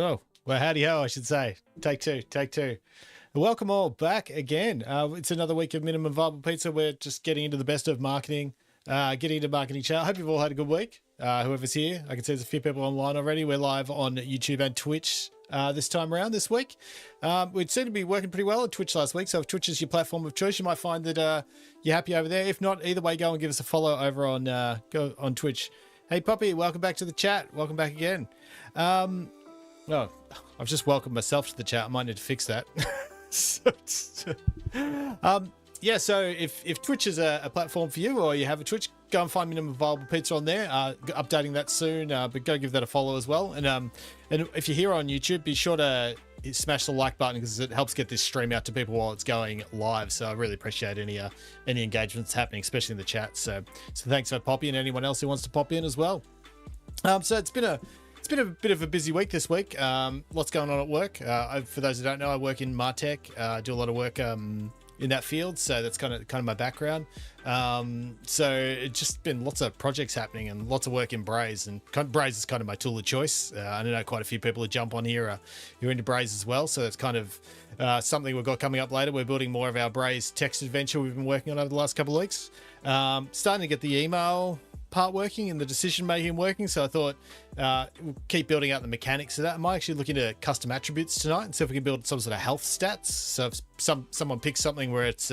Oh, well, howdy ho, I should say. Take two. Welcome all back again. It's another week of Minimum Viable Pizza. We're just getting into the best of marketing, getting into marketing chat. I hope you've all had a good week. Whoever's here, I can see there's a few people online already. We're live on YouTube and Twitch this time around this week. We seem to be working pretty well on Twitch last week. So if Twitch is your platform of choice, you might find that you're happy over there. If not, either way, go and give us a follow over on go on Twitch. Hey, Poppy, welcome back to the chat. Welcome back again. Oh, I've just welcomed myself to the chat. I might need to fix that. Yeah, so if Twitch is a platform for you or you have a Twitch, go and find Minimum Viable Pizza on there. Updating that soon, but go give that a follow as well. And if you're here on YouTube, be sure to smash the like button because it helps get this stream out to people while it's going live. So I really appreciate any engagements happening, especially in the chat. So thanks for Poppy and anyone else who wants to pop in as well. So it's been a bit of a busy week this week. Lots going on at work. For those who don't know, I work in Martech. I do a lot of work in that field, so that's kind of my background. So it's just been lots of projects happening and lots of work in Braze, and Braze is kind of my tool of choice. I know quite a few people who jump on here who are into Braze as well, so it's kind of something we've got coming up later. We're building more of our Braze text adventure we've been working on over the last couple of weeks. Starting to get the email part working and the decision making working, so I thought we'll keep building out the mechanics of that. I might actually look into custom attributes tonight and see if we can build some sort of health stats. So if someone picks something where it's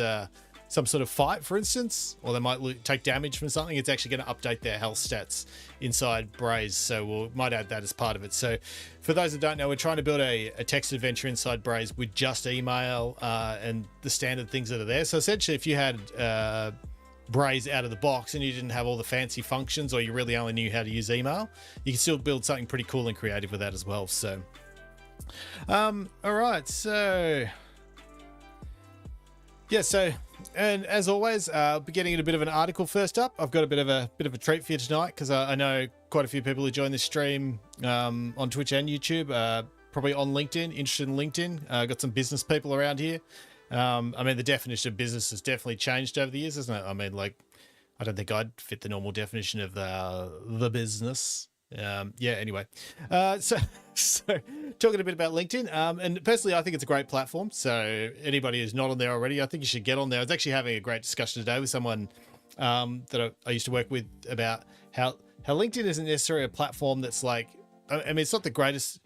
some sort of fight, for instance, or they might take damage from something, it's actually going to update their health stats inside Braze. So we might add that as part of it. So for those that don't know, we're trying to build a text adventure inside Braze with just email and the standard things that are there. So essentially, if you had Braze out of the box and you didn't have all the fancy functions, or you really only knew how to use email, you can still build something pretty cool and creative with that as well. So all right, so yeah, so and as always, I'll be getting in a bit of an article first up. I've got a bit of a treat for you tonight because I know quite a few people who join this stream on Twitch and YouTube, probably on LinkedIn, interested in LinkedIn. Got some business people around here. I mean, the definition of business has definitely changed over the years, hasn't it? I mean, like, I don't think I'd fit the normal definition of the business. Yeah, anyway. So talking a bit about LinkedIn, and personally, I think it's a great platform. So anybody who's not on there already, I think you should get on there. I was actually having a great discussion today with someone that I used to work with about how LinkedIn isn't necessarily a platform that's like, I mean, it's not the greatest.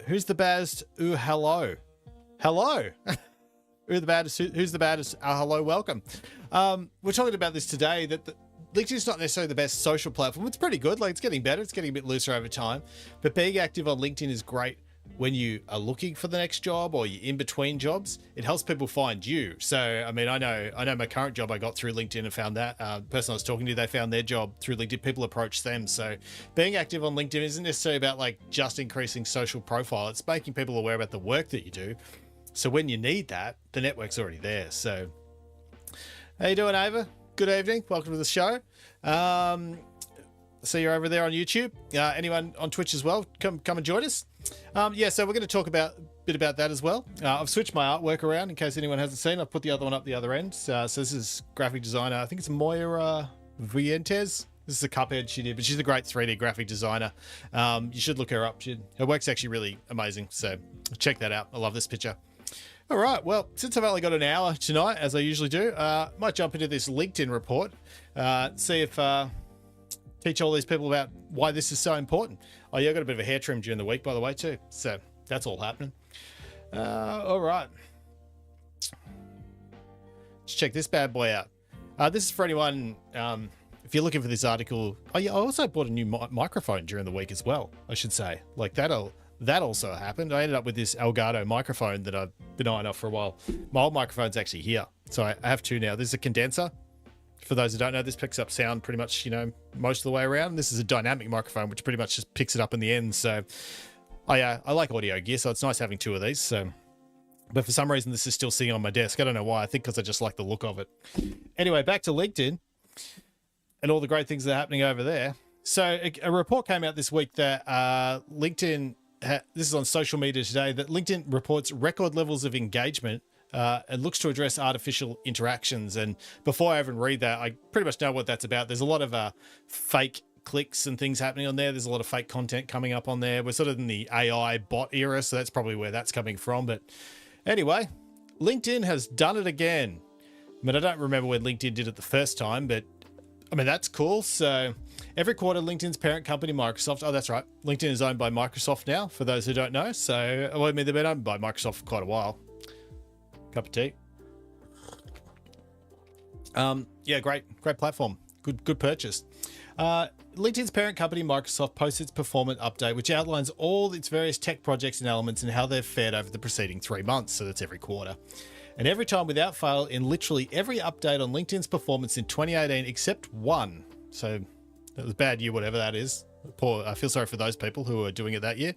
Who's the baddest? Ooh, hello. Who's the baddest? Hello, welcome. We're talking about this today, that LinkedIn's not necessarily the best social platform. It's pretty good. Like, it's getting better. It's getting a bit looser over time. But being active on LinkedIn is great when you are looking for the next job or you're in between jobs. It helps people find you. So, I mean, I know my current job I got through LinkedIn and found that. The person I was talking to, they found their job through LinkedIn. People approach them. So being active on LinkedIn isn't necessarily about like just increasing social profile. It's making people aware about the work that you do. So when you need that, the network's already there. So how you doing, Ava? Good evening. Welcome to the show. So you're over there on YouTube. Anyone on Twitch as well, come and join us. Yeah, so we're going to talk a bit about that as well. I've switched my artwork around in case anyone hasn't seen. I've put the other one up the other end. So this is graphic designer. I think it's Moira Vientes. This is a Cuphead she did, but she's a great 3D graphic designer. You should look her up. Her work's actually really amazing. So check that out. I love this picture. All right, well, since I've only got an hour tonight, as I usually do, might jump into this LinkedIn report, see if teach all these people about why this is so important. Oh yeah, I got a bit of a hair trim during the week, by the way, too. So that's all happening. All right. Let's check this bad boy out. This is for anyone, if you're looking for this article. Oh yeah, I also bought a new microphone during the week as well, I should say. Like that also happened. I ended up with this Elgato microphone that I've been eyeing off for a while. My old microphone's actually here. So I have two now. This is a condenser. For those who don't know, this picks up sound pretty much, most of the way around. This is a dynamic microphone, which pretty much just picks it up in the end. So I like audio gear, so it's nice having two of these. So, but for some reason, this is still sitting on my desk. I don't know why. I think because I just like the look of it. Anyway, back to LinkedIn and all the great things that are happening over there. So a report came out this week that LinkedIn, this is on social media today, that LinkedIn reports record levels of engagement and looks to address artificial interactions. And before I even read that, I pretty much know what that's about. There's a lot of fake clicks and things happening on there. There's a lot of fake content coming up on there. We're sort of in the AI bot era, so that's probably where that's coming from. But anyway, LinkedIn has done it again. I mean, I don't remember when LinkedIn did it the first time, but I mean, that's cool. So every quarter, LinkedIn's parent company, Microsoft. Oh, that's right. LinkedIn is owned by Microsoft now, for those who don't know. So, well, I mean, they've been owned by Microsoft for quite a while. Cup of tea. Yeah, great platform. Good purchase. LinkedIn's parent company, Microsoft, posts its performance update, which outlines all its various tech projects and elements and how they've fared over the preceding 3 months. So that's every quarter. And every time without fail, in literally every update on LinkedIn's performance in 2018, except one. So that was a bad year, whatever that is. I feel sorry for those people who are doing it that year.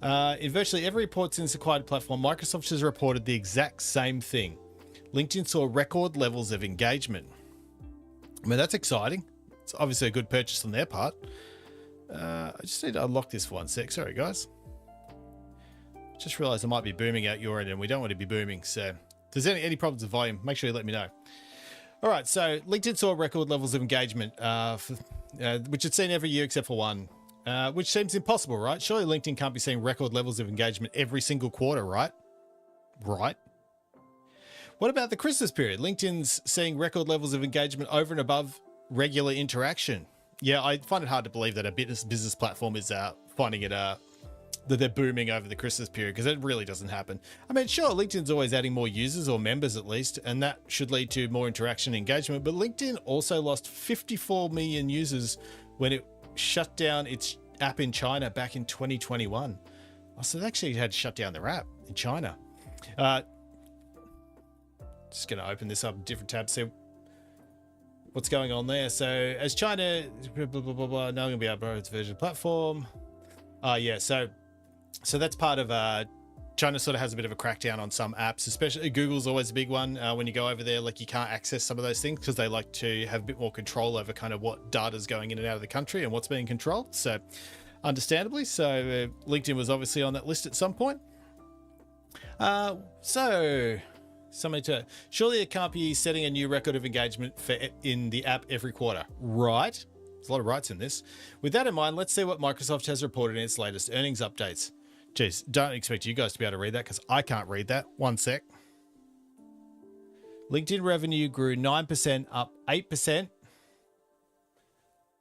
In virtually every report since acquired platform, Microsoft has reported the exact same thing. LinkedIn saw record levels of engagement. I mean, that's exciting. It's obviously a good purchase on their part. I just need to unlock this for 1 sec. Sorry, guys. Just realized I might be booming out your end, and we don't want to be booming. So if there's any problems with volume, make sure you let me know. All right, so LinkedIn saw record levels of engagement, which it's seen every year except for one, which seems impossible, right? Surely LinkedIn can't be seeing record levels of engagement every single quarter, right? Right? What about the Christmas period? LinkedIn's seeing record levels of engagement over and above regular interaction. Yeah, I find it hard to believe that a business platform is finding it that they're booming over the Christmas period, because it really doesn't happen. I mean, sure, LinkedIn's always adding more users, or members at least, and that should lead to more interaction and engagement. But LinkedIn also lost 54 million users when it shut down its app in China back in 2021. Oh, so they actually had to shut down their app in China. Just going to open this up, different tabs, see what's going on there. So as China, blah, blah, blah, blah, now I'm going to be able to its version platform. Yeah, so that's part of China sort of has a bit of a crackdown on some apps, especially Google's always a big one. When you go over there, like you can't access some of those things because they like to have a bit more control over kind of what data's going in and out of the country and what's being controlled. So understandably, so LinkedIn was obviously on that list at some point. Surely it can't be setting a new record of engagement in the app every quarter, right? There's a lot of rights in this. With that in mind, let's see what Microsoft has reported in its latest earnings updates. Jeez, don't expect you guys to be able to read that because I can't read that. 1 sec. LinkedIn revenue grew 9%, up 8%.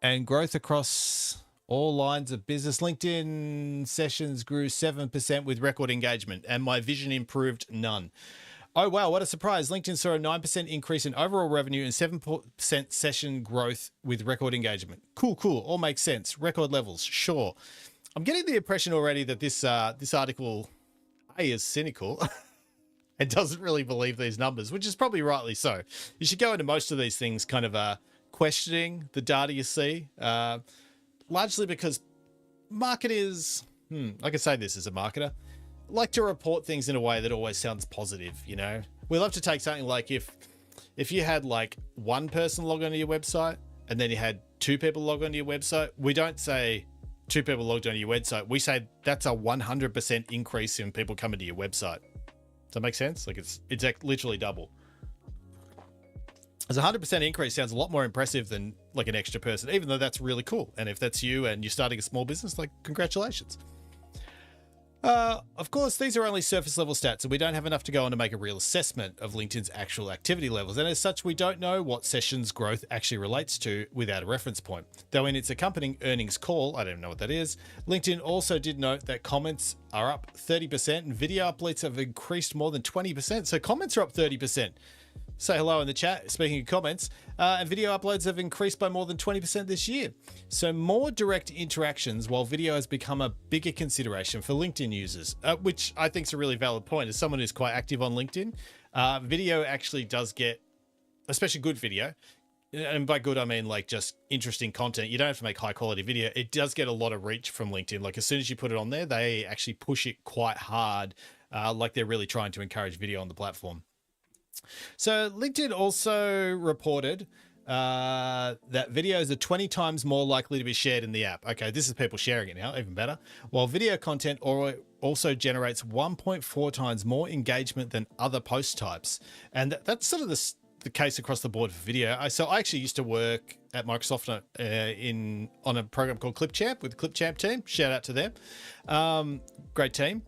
And growth across all lines of business. LinkedIn sessions grew 7% with record engagement, and my vision improved none. Oh, wow, what a surprise. LinkedIn saw a 9% increase in overall revenue and 7% session growth with record engagement. Cool. All makes sense. Record levels, sure. I'm getting the impression already that this article, is cynical and doesn't really believe these numbers, which is probably rightly so. You should go into most of these things kind of questioning the data you see, largely because marketers, I can say this as a marketer, like to report things in a way that always sounds positive, you know? We love to take something like if you had like one person log onto your website and then you had 2 people log onto your website, we don't say 2 people logged onto your website. We say that's a 100% increase in people coming to your website. Does that make sense? Like it's literally double. As a 100% increase sounds a lot more impressive than like an extra person, even though that's really cool. And if that's you and you're starting a small business, like congratulations. Of course, these are only surface level stats, and we don't have enough to go on to make a real assessment of LinkedIn's actual activity levels. And as such, we don't know what sessions growth actually relates to without a reference point. Though in its accompanying earnings call, I don't know what that is, LinkedIn also did note that comments are up 30% and video uploads have increased more than 20%. So comments are up 30%. Say hello in the chat, speaking of comments, and video uploads have increased by more than 20% this year. So more direct interactions, while video has become a bigger consideration for LinkedIn users, which I think is a really valid point. As someone who's quite active on LinkedIn, video actually does get, especially good video, and by good I mean like just interesting content. You don't have to make high quality video. It does get a lot of reach from LinkedIn. Like as soon as you put it on there, they actually push it quite hard, like they're really trying to encourage video on the platform. So LinkedIn also reported that videos are 20 times more likely to be shared in the app. Okay, this is people sharing it now, even better. While video content also generates 1.4 times more engagement than other post types. And that's sort of the case across the board for video. So I actually used to work at Microsoft on a program called Clipchamp with the Clipchamp team. Shout out to them. Great team.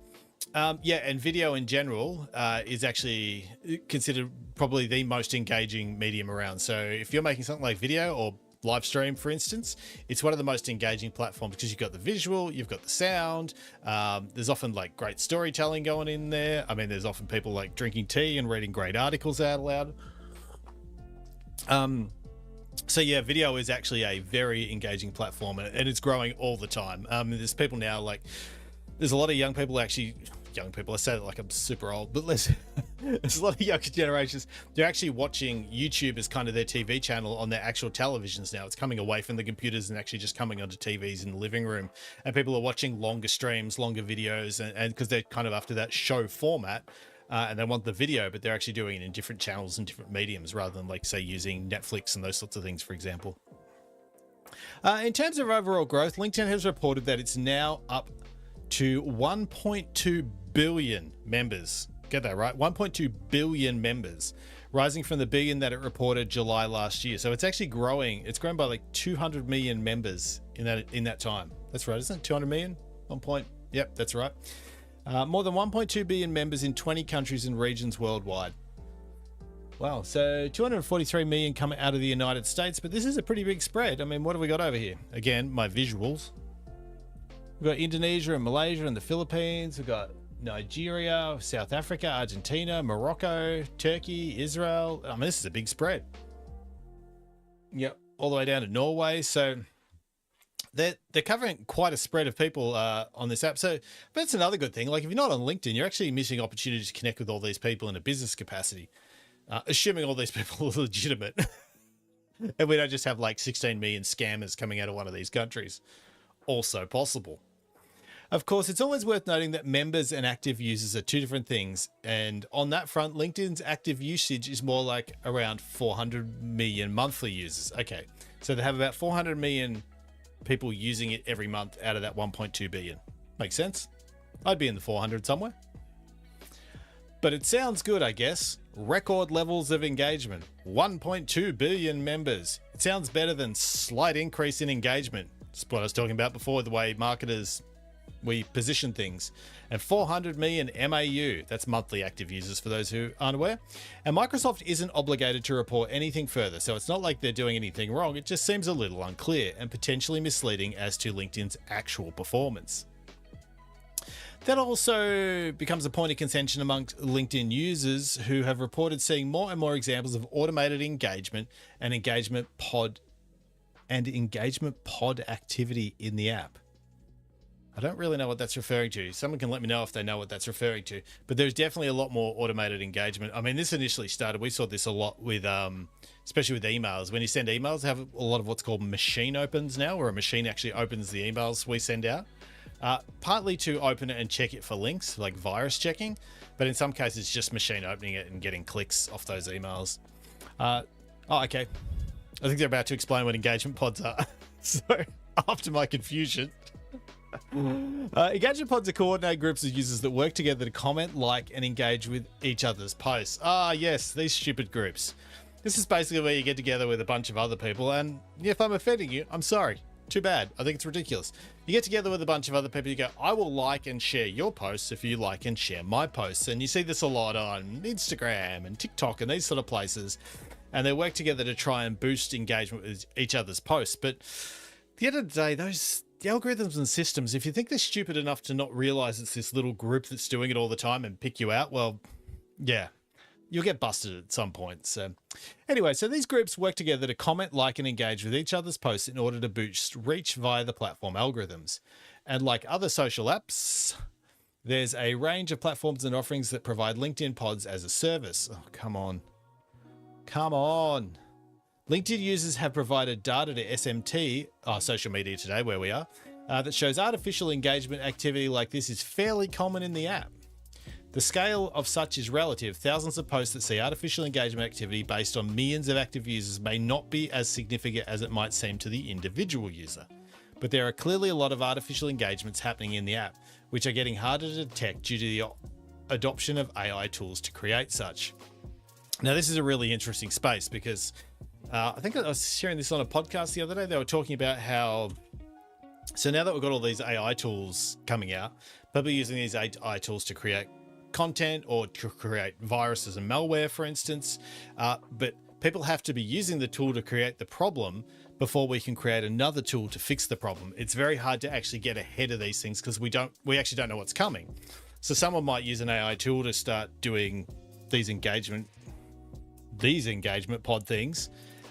And video in general is actually considered probably the most engaging medium around. So if you're making something like video or live stream, for instance, it's one of the most engaging platforms because you've got the visual, you've got the sound. There's often like great storytelling going in there. I mean, there's often people like drinking tea and reading great articles out loud. So yeah, video is actually a very engaging platform, and it's growing all the time. There's people now there's a lot of young people, I say that like I'm super old, but there's a lot of younger generations. They're actually watching YouTube as kind of their TV channel on their actual televisions now. It's coming away from the computers and actually just coming onto TVs in the living room. And people are watching longer streams, longer videos, and because they're kind of after that show format, and they want the video, but they're actually doing it in different channels and different mediums rather than like say using Netflix and those sorts of things, for example. In terms of overall growth, LinkedIn has reported that it's now up to 1.2 billion members. Get that right? 1.2 billion members, rising from the billion that it reported July last year. So it's actually growing. It's grown by like 200 million members in that time. That's right, isn't it? 200 million? Yep, that's right. More than 1.2 billion members in 20 countries and regions worldwide. Wow, so 243 million come out of the United States, but this is a pretty big spread. I mean, what have we got over here? Again, my visuals. We've got Indonesia and Malaysia and the Philippines. We've got Nigeria, South Africa, Argentina, Morocco, Turkey, Israel. I mean, this is a big spread. Yep, all the way down to Norway. So they're covering quite a spread of people on this app. So that's another good thing. Like if you're not on LinkedIn, you're actually missing opportunities to connect with all these people in a business capacity, assuming all these people are legitimate. And we don't just have like 16 million scammers coming out of one of these countries. Also possible. Of course, it's always worth noting that members and active users are two different things. And on that front, LinkedIn's active usage is more like around 400 million monthly users. Okay, so they have about 400 million people using it every month out of that 1.2 billion. Makes sense? I'd be in the 400 somewhere. But it sounds good, I guess. Record levels of engagement. 1.2 billion members. It sounds better than slight increase in engagement. It's what I was talking about before, the way we position things. And 400 million MAU, that's monthly active users for those who aren't aware. And Microsoft isn't obligated to report anything further, so it's not like they're doing anything wrong. It just seems a little unclear and potentially misleading as to LinkedIn's actual performance. That also becomes a point of contention amongst LinkedIn users who have reported seeing more and more examples of automated engagement and engagement pod activity in the app. I don't really know what that's referring to. Someone can let me know if they know what that's referring to, but there's definitely a lot more automated engagement. I mean, this initially started, we saw this a lot with, especially with emails. When you send emails, they have a lot of what's called machine opens now, where a machine actually opens the emails we send out, partly to open it and check it for links, like virus checking, but in some cases, just machine opening it and getting clicks off those emails. Okay. I think they're about to explain what engagement pods are. So after my confusion, engagement pods are coordinated groups of users that work together to comment, like, and engage with each other's posts. Yes, these stupid groups. This is basically where you get together with a bunch of other people, and if I'm offending you, I'm sorry. Too bad. I think it's ridiculous. You get together with a bunch of other people, you go, I will like and share your posts if you like and share my posts. And you see this a lot on Instagram and TikTok and these sort of places. And they work together to try and boost engagement with each other's posts. But at the end of the day, the algorithms and systems, if you think they're stupid enough to not realize it's this little group that's doing it all the time and pick you out, well, yeah, you'll get busted at some point. So anyway, so these groups work together to comment, like, and engage with each other's posts in order to boost reach via the platform algorithms. And like other social apps, there's a range of platforms and offerings that provide LinkedIn pods as a service. Oh, come on. Come on. LinkedIn users have provided data to SMT, social media today, where we are, that shows artificial engagement activity like this is fairly common in the app. The scale of such is relative. Thousands of posts that see artificial engagement activity based on millions of active users may not be as significant as it might seem to the individual user. But there are clearly a lot of artificial engagements happening in the app, which are getting harder to detect due to the adoption of AI tools to create such. Now, this is a really interesting space because I think I was hearing this on a podcast the other day. They were talking about how, so now that we've got all these AI tools coming out, people are using these AI tools to create content or to create viruses and malware, for instance. But people have to be using the tool to create the problem before we can create another tool to fix the problem. It's very hard to actually get ahead of these things because we actually don't know what's coming. So someone might use an AI tool to start doing these engagement pod things,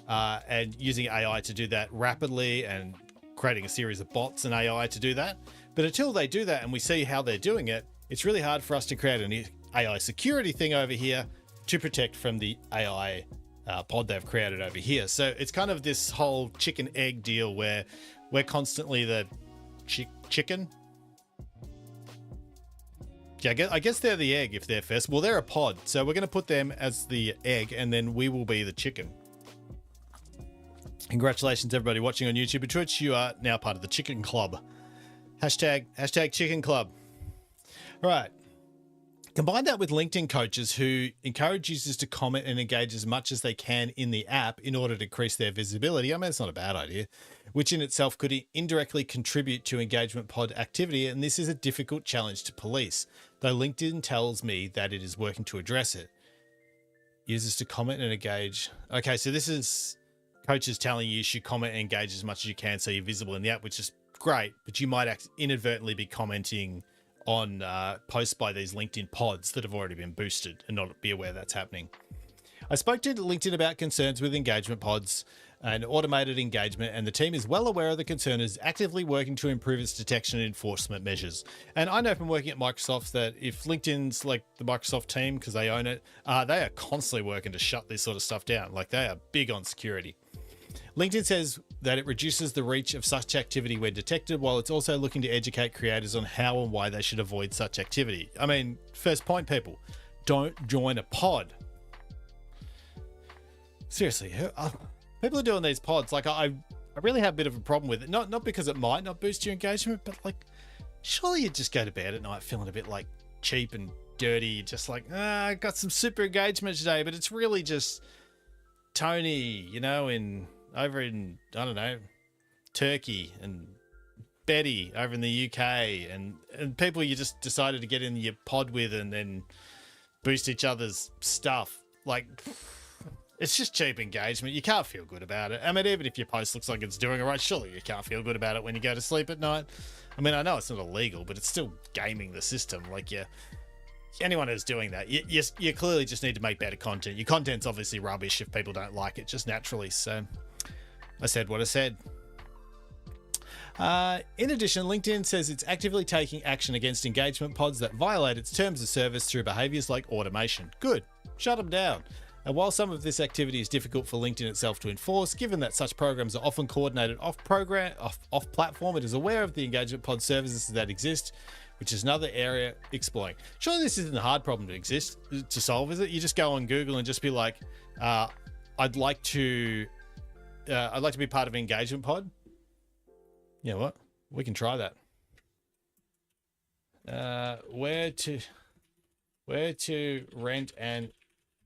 and using AI to do that rapidly and creating a series of bots and AI to do that. But until they do that and we see how they're doing it, it's really hard for us to create an AI security thing over here to protect from the AI pod they've created over here. So it's kind of this whole chicken egg deal where we're constantly the chicken. Yeah, I guess they're the egg if they're first. Well, they're a pod, so we're going to put them as the egg, and then we will be the chicken. Congratulations, everybody watching on YouTube and Twitch. You are now part of the Chicken Club. Hashtag Chicken Club. All right. Combine that with LinkedIn coaches who encourage users to comment and engage as much as they can in the app in order to increase their visibility. I mean, it's not a bad idea, which in itself could indirectly contribute to engagement pod activity. And this is a difficult challenge to police, though LinkedIn tells me that it is working to address it. Users to comment and engage. Okay, so this is coaches telling you should comment and engage as much as you can so you're visible in the app, which is great, but you might inadvertently be commenting on posts by these LinkedIn pods that have already been boosted and not be aware that's happening. I spoke to LinkedIn about concerns with engagement pods and automated engagement, and the team is well aware of the concern and is actively working to improve its detection and enforcement measures. And I know from working at Microsoft that if LinkedIn's like the Microsoft team, because they own it, they are constantly working to shut this sort of stuff down. Like, they are big on security. LinkedIn says that it reduces the reach of such activity when detected, while it's also looking to educate creators on how and why they should avoid such activity. I mean, first point, people, don't join a pod. Seriously, people are doing these pods. Like, I really have a bit of a problem with it. Not because it might not boost your engagement, but like, surely you just go to bed at night feeling a bit like cheap and dirty, just like, I got some super engagement today, but it's really just Tony, you know, over in, I don't know, Turkey, and Betty over in the UK, and people you just decided to get in your pod with and then boost each other's stuff. Like, it's just cheap engagement. You can't feel good about it. I mean, even if your post looks like it's doing it right, surely you can't feel good about it when you go to sleep at night. I mean, I know it's not illegal, but it's still gaming the system. Like, anyone who's doing that, you clearly just need to make better content. Your content's obviously rubbish if people don't like it just naturally. So I said what I said. In addition, LinkedIn says it's actively taking action against engagement pods that violate its terms of service through behaviors like automation. Good. Shut them down. And while some of this activity is difficult for LinkedIn itself to enforce, given that such programs are often coordinated off-platform, it is aware of the engagement pod services that exist, which is another area exploring. Surely this isn't a hard problem to solve, is it? You just go on Google and just be like, I'd like to be part of an engagement pod. You know what? We can try that. Where to rent an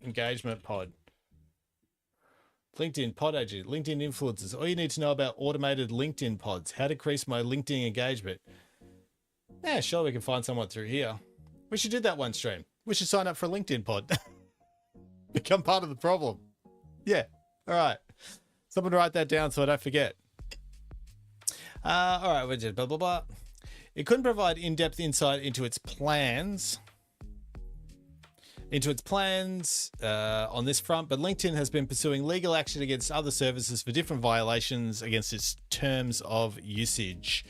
engagement pod? LinkedIn pod agent, LinkedIn influencers. All you need to know about automated LinkedIn pods. How to increase my LinkedIn engagement. Yeah, sure, we can find someone through here. We should do that one stream. We should sign up for a LinkedIn pod. Become part of the problem. Yeah. All right. Someone write that down so I don't forget. All right, we did blah, blah, blah. It couldn't provide in-depth insight into its plans on this front, but LinkedIn has been pursuing legal action against other services for different violations against its terms of usage.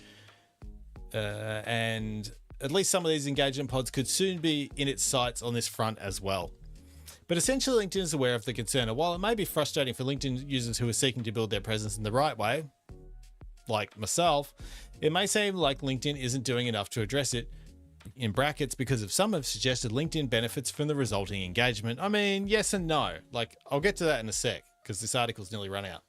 And at least some of these engagement pods could soon be in its sights on this front as well. But essentially, LinkedIn is aware of the concern, and while it may be frustrating for LinkedIn users who are seeking to build their presence in the right way, like myself, it may seem like LinkedIn isn't doing enough to address it, in brackets, because of some have suggested LinkedIn benefits from the resulting engagement. I mean, yes and no. Like, I'll get to that in a sec, because this article's nearly run out.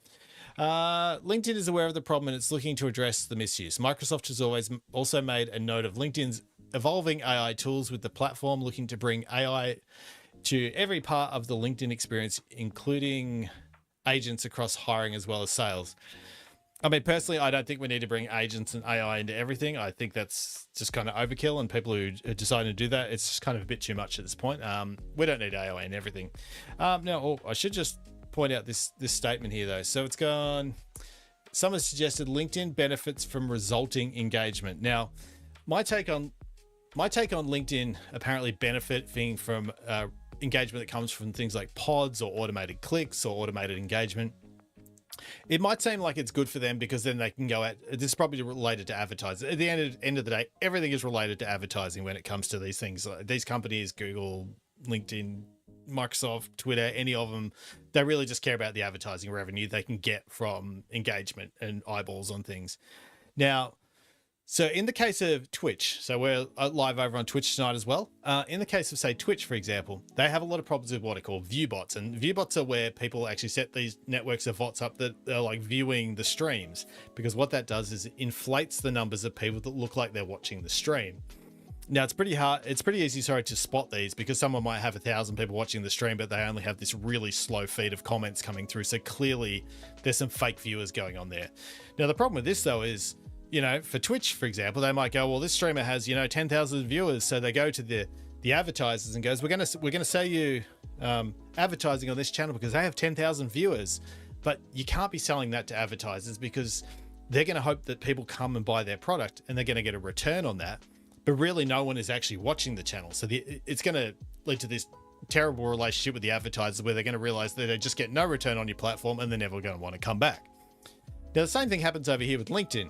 LinkedIn is aware of the problem and it's looking to address the misuse. Microsoft has always also made a note of LinkedIn's evolving AI tools, with the platform looking to bring AI to every part of the LinkedIn experience, including agents across hiring as well as sales. I mean, personally, I don't think we need to bring agents and AI into everything. I think that's just kind of overkill, and people who decide to do that, it's just kind of a bit too much at this point. We don't need AI in everything. Now, I should just point out this statement here, though. So it's gone. Someone suggested LinkedIn benefits from resulting engagement. Now, my take on LinkedIn apparently benefiting from engagement that comes from things like pods or automated clicks or automated engagement. It might seem like it's good for them because then they can go at this is probably related to advertising. At the end of the day, everything is related to advertising when it comes to these things. These companies, Google, LinkedIn, Microsoft, Twitter, any of them, they really just care about the advertising revenue they can get from engagement and eyeballs on things. Now, so in the case of Twitch, so we're live over on Twitch tonight as well. In the case of, say, Twitch, for example, they have a lot of problems with what are called view bots. And view bots are where people actually set these networks of bots up that are like viewing the streams, because what that does is it inflates the numbers of people that look like they're watching the stream. Now, it's pretty hard. It's pretty easy, to spot these, because someone might have 1,000 people watching the stream, but they only have this really slow feed of comments coming through. So clearly there's some fake viewers going on there. Now, the problem with this, though, is, for Twitch, for example, they might go, well, this streamer has, 10,000 viewers. So they go to the advertisers and goes, we're going to sell you advertising on this channel because they have 10,000 viewers. But you can't be selling that to advertisers, because they're going to hope that people come and buy their product and they're going to get a return on that. But really no one is actually watching the channel. So it's going to lead to this terrible relationship with the advertisers where they're going to realize that they just get no return on your platform and they're never going to want to come back. Now, the same thing happens over here with LinkedIn.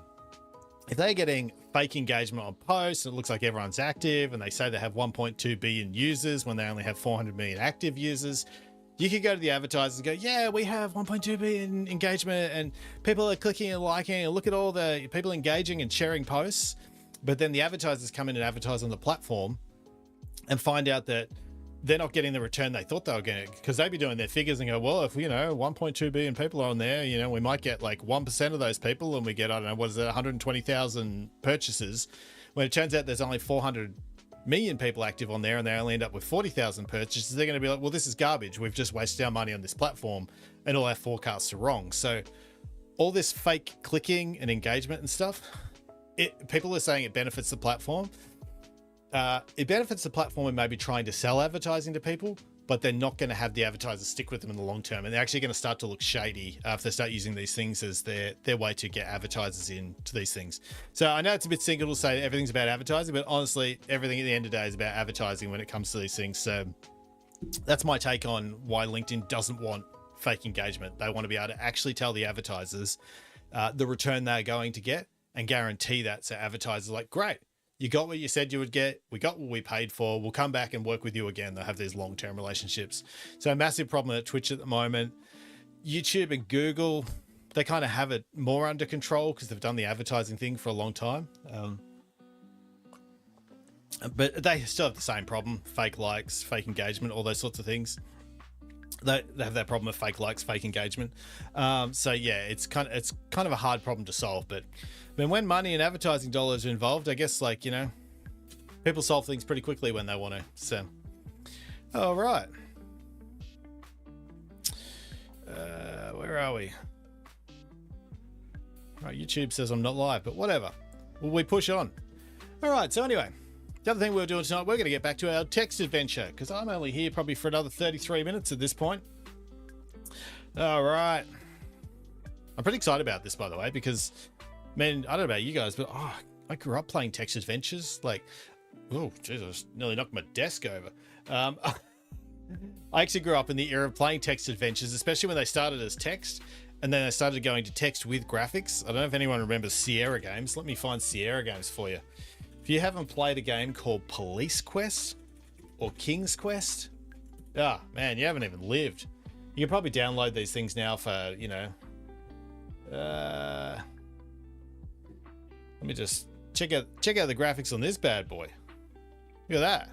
If they're getting fake engagement on posts and it looks like everyone's active and they say they have 1.2 billion users when they only have 400 million active users, you could go to the advertisers and go, yeah, we have 1.2 billion engagement and people are clicking and liking and look at all the people engaging and sharing posts. But then the advertisers come in and advertise on the platform and find out that they're not getting the return they thought they were getting, because they'd be doing their figures and go, well, if 1.2 billion people are on there, we might get like 1% of those people and we get, I don't know, what is it, 120,000 purchases. When it turns out there's only 400 million people active on there and they only end up with 40,000 purchases, they're going to be like, well, this is garbage. We've just wasted our money on this platform and all our forecasts are wrong. So all this fake clicking and engagement and stuff, people are saying it benefits the platform. It benefits the platform and maybe trying to sell advertising to people, but they're not going to have the advertisers stick with them in the long term. And they're actually going to start to look shady if they start using these things as their way to get advertisers into these things. So I know it's a bit cynical to say everything's about advertising, but honestly, everything at the end of the day is about advertising when it comes to these things. So that's my take on why LinkedIn doesn't want fake engagement. They want to be able to actually tell the advertisers the return they're going to get and guarantee that. So advertisers are like, great, you got what you said you would get. We got what we paid for. We'll come back and work with you again. They'll have these long-term relationships. So a massive problem at Twitch at the moment. YouTube and Google, they kind of have it more under control because they've done the advertising thing for a long time. But they still have the same problem. Fake likes, fake engagement, all those sorts of things. They have that problem of fake likes, fake engagement. So yeah, it's kind of a hard problem to solve. But when money and advertising dollars are involved, I guess people solve things pretty quickly when they want to. So, all right. Where are we? Right, YouTube says I'm not live, but whatever. Well, we push on. All right. So anyway, the other thing we're doing tonight, we're going to get back to our text adventure because I'm only here probably for another 33 minutes at this point. All right. I'm pretty excited about this, by the way, because, man, I don't know about you guys, but I grew up playing text adventures. Oh, Jesus, nearly knocked my desk over. I actually grew up in the era of playing text adventures, especially when they started as text, and then they started going to text with graphics. I don't know if anyone remembers Sierra games. Let me find Sierra games for you. If you haven't played a game called Police Quest or King's Quest, man, you haven't even lived. You can probably download these things now for, let me just check out the graphics on this bad boy. Look at that.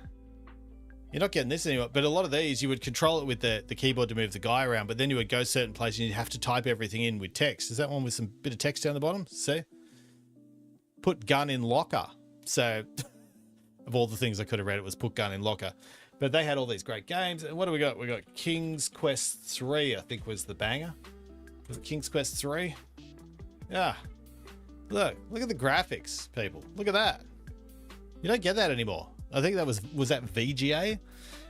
You're not getting this anymore, but a lot of these you would control it with the keyboard to move the guy around, but then you would go certain places and you'd have to type everything in with text. Is that one with some bit of text down the bottom? See? Put gun in locker. So of all the things I could have read, it was put gun in locker. But they had all these great games. And what do we got? We got King's Quest 3, I think was the banger. Was it King's Quest 3? Yeah. Look at the graphics, people. Look at that. You don't get that anymore. I think that was that VGA?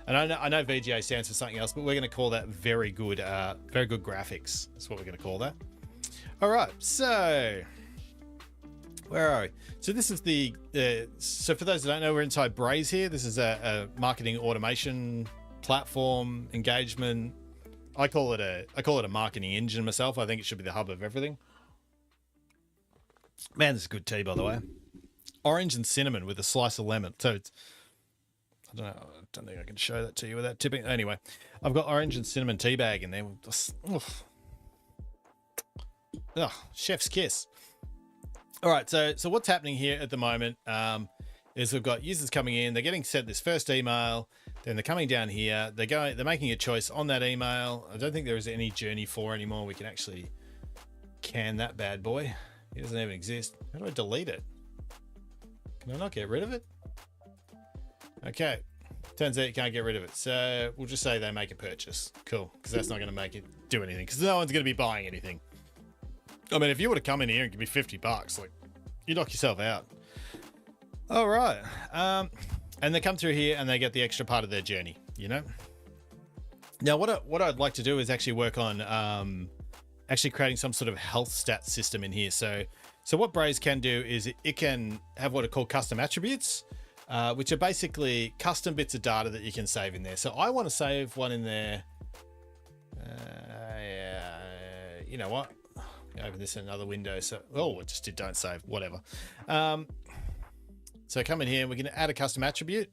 And I know VGA stands for something else, but we're going to call that very good graphics. That's what we're going to call that. All right, so where are we? So this is so for those that don't know, we're inside Braze here. This is a marketing automation platform engagement. I call it a marketing engine myself. I think it should be the hub of everything. Man, this is good tea, by the way. Orange and cinnamon with a slice of lemon. So it's, I don't think I can show that to you without tipping. Anyway, I've got orange and cinnamon tea bag in there. Chef's kiss. All right, so what's happening here at the moment is we've got users coming in. They're getting sent this first email. Then they're coming down here. They're making a choice on that email. I don't think there is any journey 4 anymore. We can actually can that bad boy. It doesn't even exist. How do I delete it? Can I not get rid of it? Okay. Turns out you can't get rid of it. So we'll just say they make a purchase. Cool. Because that's not going to make it do anything. Because no one's going to be buying anything. I mean, if you were to come in here and give me $50, like, you knock yourself out. All right. And they come through here and they get the extra part of their journey, you know? Now, what I'd like to do is actually work on actually creating some sort of health stat system in here. So what Braze can do is it can have what are called custom attributes, which are basically custom bits of data that you can save in there. So I want to save one in there. You know what? Open this in another window. So, it just did don't save, whatever. So come in here and we can add a custom attribute.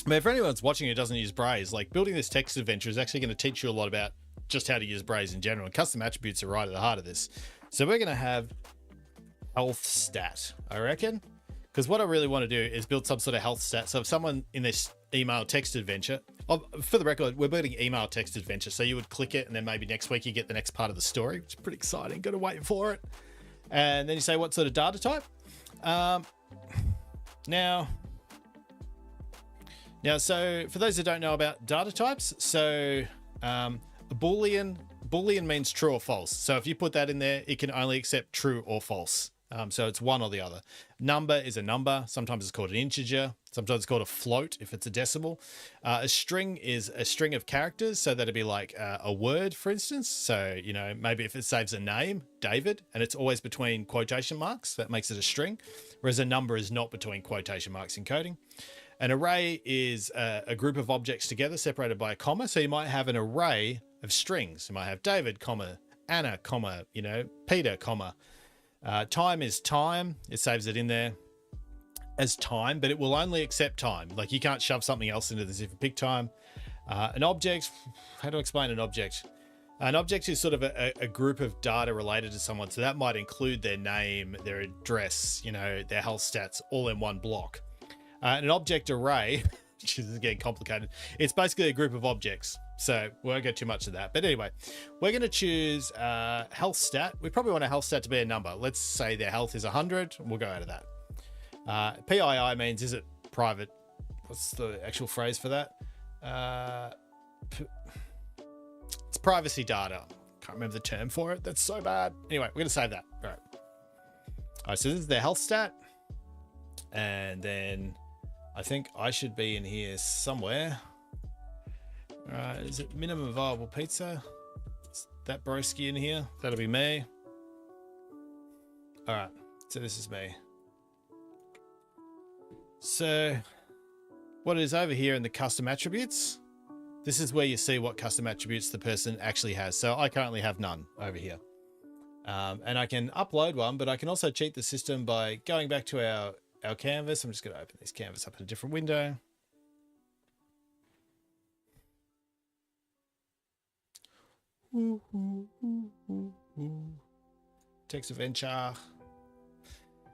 I mean, for anyone's watching who doesn't use Braze, like building this text adventure is actually going to teach you a lot about just how to use Braze in general. And custom attributes are right at the heart of this. So we're going to have health stat, I reckon. Because what I really want to do is build some sort of health stat. So if someone in this email text adventure, for the record, we're building email text adventure. So you would click it and then maybe next week you get the next part of the story, which is pretty exciting. Got to wait for it. And then you say, what sort of data type? Now, so for those that don't know about data types, so a Boolean means true or false. So if you put that in there, it can only accept true or false. So it's one or the other. Number is a number. Sometimes it's called an integer. Sometimes it's called a float if it's a decimal. A string is a string of characters. So that'd be like a word, for instance. So, you know, maybe if it saves a name, David, and it's always between quotation marks, that makes it a string. Whereas a number is not between quotation marks in coding. An array is a group of objects together separated by a comma. So you might have an array of strings. You might have David, comma, Anna, comma, you know, Peter, comma. Time is time. It saves it in there as time, but it will only accept time. Like you can't shove something else into this if you pick time. An object, how do I explain an object? An object is sort of a group of data related to someone. So that might include their name, their address, you know, their health stats all in one block. An object array, which is getting complicated. It's basically a group of objects. So we won't go too much of that. But anyway, we're going to choose health stat. We probably want a health stat to be a number. Let's say their health is 100. We'll go out of that. PII means, is it private? What's the actual phrase for that? It's privacy data. Can't remember the term for it. That's so bad. Anyway, we're going to save that. All right. All right, so this is their health stat. And then I think I should be in here somewhere. All right, is it minimum viable pizza? Is that broski in here? That'll be me. All right, so this is me. So what it is over here in the custom attributes, this is where you see what custom attributes the person actually has. So I currently have none over here. And I can upload one, but I can also cheat the system by going back to our canvas. I'm just going to open this canvas up in a different window. Text adventure.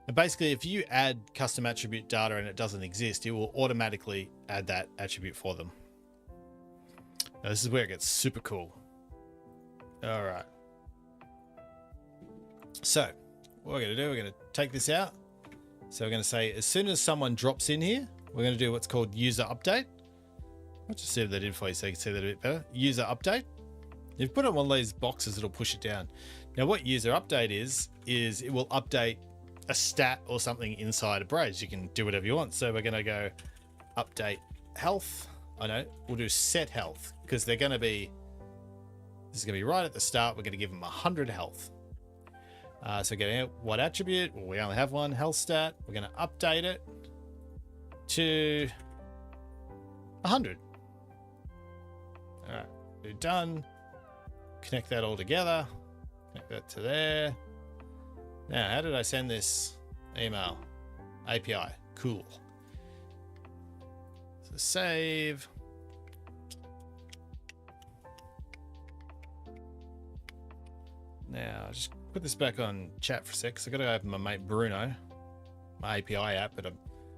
And basically, if you add custom attribute data and it doesn't exist, it will automatically add that attribute for them. Now, this is where it gets super cool. All right. So what we're going to do, we're going to take this out. So we're going to say, as soon as someone drops in here, we're going to do what's called user update. I'll just see if that did for you so you can see that a bit better. User update. If you put it on one of these boxes, it'll push it down. Now, what user update is it will update a stat or something inside of Braze. You can do whatever you want. So we're going to go update health. I know we'll do set health because they're going to be, this is going to be right at the start. We're going to give them 100 health. So getting what attribute? Well, we only have one health stat. We're going to update it to 100. All right, we're done. Connect that all together. Connect that to there. Now, how did I send this email? API. Cool. So save. Now, just put this back on chat for a sec. So I've got to open my mate Bruno, my API app, but I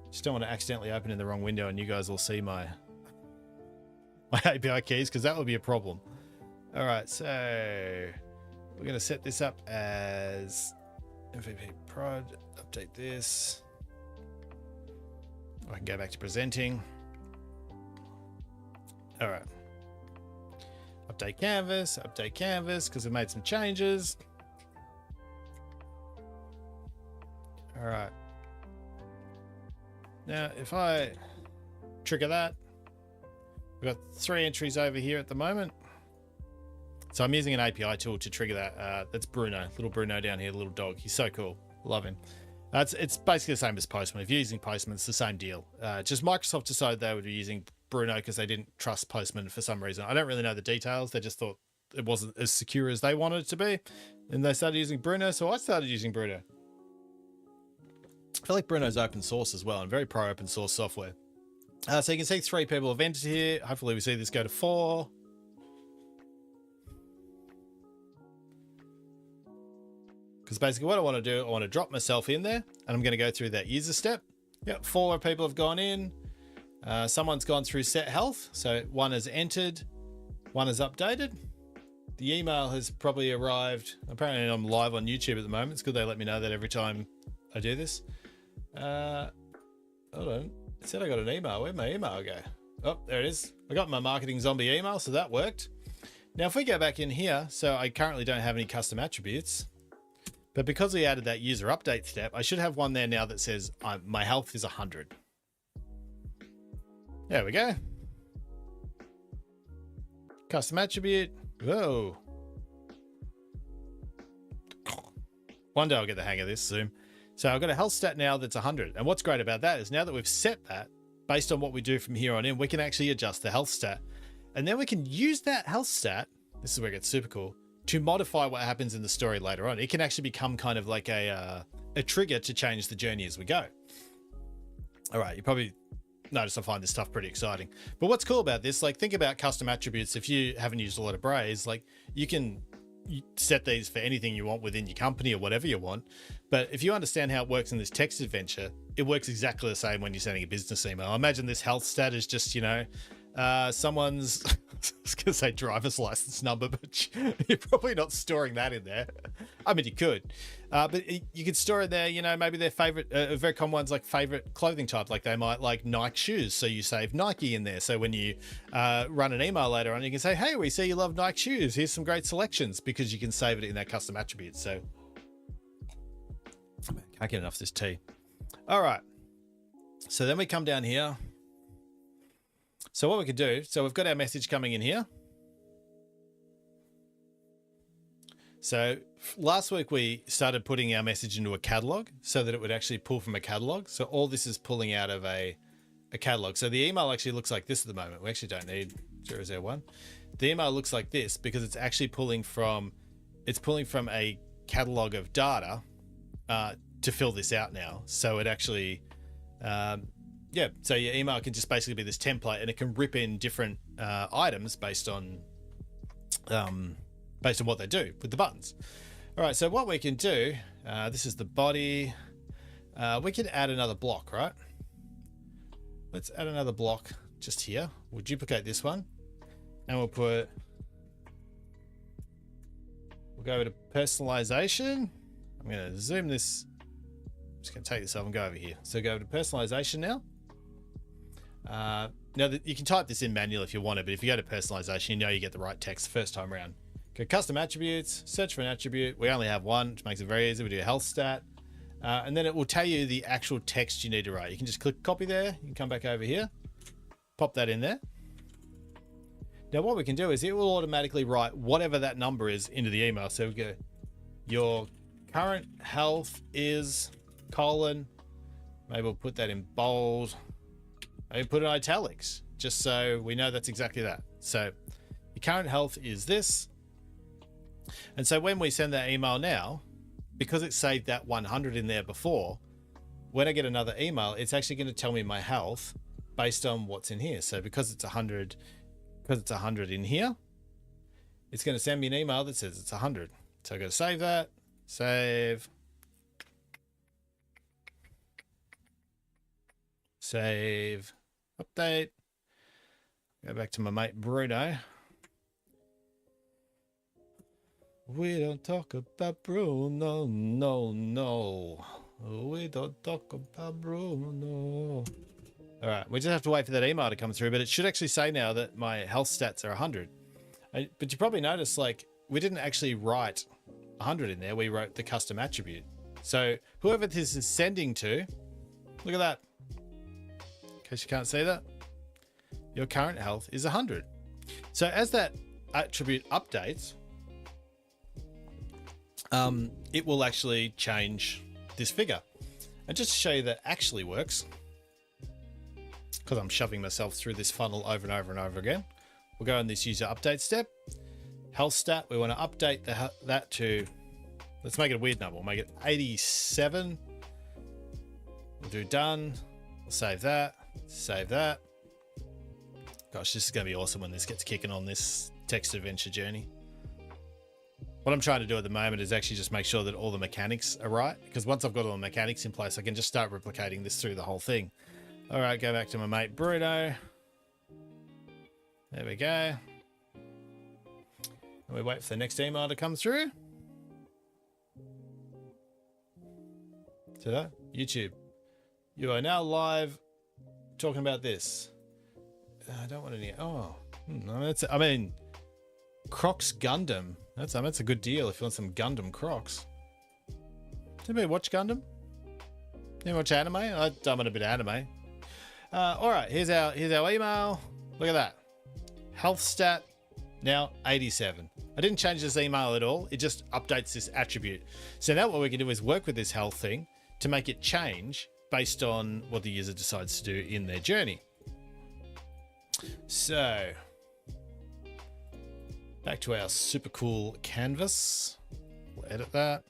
just don't want to accidentally open in the wrong window and you guys will see my API keys because that would be a problem. All right, so we're going to set this up as MVP prod, update this. I can go back to presenting. All right. Update canvas, because we made some changes. All right. Now, if I trigger that, we've got 3 entries over here at the moment. So I'm using an API tool to trigger that. That's Bruno, little Bruno down here, little dog. He's so cool. Love him. It's basically the same as Postman. If you're using Postman, it's the same deal. Just Microsoft decided they would be using Bruno because they didn't trust Postman for some reason. I don't really know the details. They just thought it wasn't as secure as they wanted it to be. And they started using Bruno, so I started using Bruno. I feel like Bruno's open source as well and very pro open source software. So you can see 3 people have entered here. Hopefully we see this go to 4. Because basically what I want to do, I want to drop myself in there and I'm going to go through that user step. Yep, 4 people have gone in. Someone's gone through set health. So 1 has entered, 1 has updated. The email has probably arrived. Apparently I'm live on YouTube at the moment. It's good they let me know that every time I do this. Hold on. It said I got an email. Where'd my email go? Oh, there it is. I got my marketing zombie email, so that worked. Now, if we go back in here, so I currently don't have any custom attributes. But because we added that user update step, I should have one there now that says my health is 100. There we go. Custom attribute. Whoa. One day I'll get the hang of this, Zoom. So I've got a health stat now that's 100. And what's great about that is now that we've set that, based on what we do from here on in, we can actually adjust the health stat. And then we can use that health stat, this is where it gets super cool, to modify what happens in the story later on. It can actually become kind of like a trigger to change the journey as we go. All right, you probably notice I find this stuff pretty exciting. But what's cool about this, like think about custom attributes. If you haven't used a lot of Braze, like you can set these for anything you want within your company or whatever you want. But if you understand how it works in this text adventure, it works exactly the same when you're sending a business email. I imagine this health stat is just, you know, someone's, I was going to say driver's license number, but you're probably not storing that in there. I mean, you could, but you could store it there, you know, maybe their favorite, very common ones like favorite clothing type, like they might like Nike shoes. So you save Nike in there. So when you run an email later on, you can say, hey, we see you love Nike shoes. Here's some great selections, because you can save it in that custom attribute. So can't get enough of this tea. All right. So then we come down here. So what we could do, so we've got our message coming in here. So last week we started putting our message into a catalog so that it would actually pull from a catalog. So all this is pulling out of a catalog. So the email actually looks like this at the moment. We actually don't need 001. The email looks like this because it's actually pulling from a catalog of data to fill this out now. So it actually, yeah, so your email can just basically be this template, and it can rip in different items based on what they do with the buttons. All right, so what we can do, this is the body. We can add another block, right? Let's add another block just here. We'll duplicate this one, and we'll go over to personalization. I'm going to zoom this. I'm just going to take this off and go over here. So go over to personalization now. Now you can type this in manual if you want to, but if you go to personalization, you know you get the right text the first time around. Go custom attributes, search for an attribute. We only have one, which makes it very easy. We do a health stat. And then it will tell you the actual text you need to write. You can just click copy there. You can come back over here, pop that in there. Now what we can do is it will automatically write whatever that number is into the email. So we go, your current health is colon. Maybe we'll put that in bold. Maybe put it in italics, just so we know that's exactly that. So your current health is this. And so when we send that email now, because it saved that 100 in there before, when I get another email, it's actually going to tell me my health based on what's in here. So because it's 100 in here, it's going to send me an email that says it's 100. So I got to save that, save, update, go back to my mate Bruno. We don't talk about Bruno, no. We don't talk about Bruno. All right, we just have to wait for that email to come through, but it should actually say now that my health stats are 100. But you probably noticed, like, we didn't actually write 100 in there. We wrote the custom attribute. So whoever this is sending to, look at that. In case you can't see that, your current health is 100. So as that attribute updates, it will actually change this figure. And just to show you that actually works, because I'm shoving myself through this funnel over and over and over again, we'll go in this user update step. Health stat, we want to update that to, let's make it a weird number. We'll make it 87. We'll do done. We'll save that. Save that. Gosh, this is going to be awesome when this gets kicking on this text adventure journey. What I'm trying to do at the moment is actually just make sure that all the mechanics are right, because once I've got all the mechanics in place, I can just start replicating this through the whole thing. All right, go back to my mate Bruno. There we go. And we wait for the next email to come through. So YouTube, you are now live talking about this. I don't want any. Oh, no, that's. I mean, Crocs Gundam. That's a good deal if you want some Gundam Crocs. Does anybody watch Gundam? You watch anime? I've done a bit of anime. All right, here's our email. Look at that. Health stat now 87. I didn't change this email at all. It just updates this attribute. So now what we can do is work with this health thing to make it change based on what the user decides to do in their journey. So back to our super cool canvas. We'll edit that.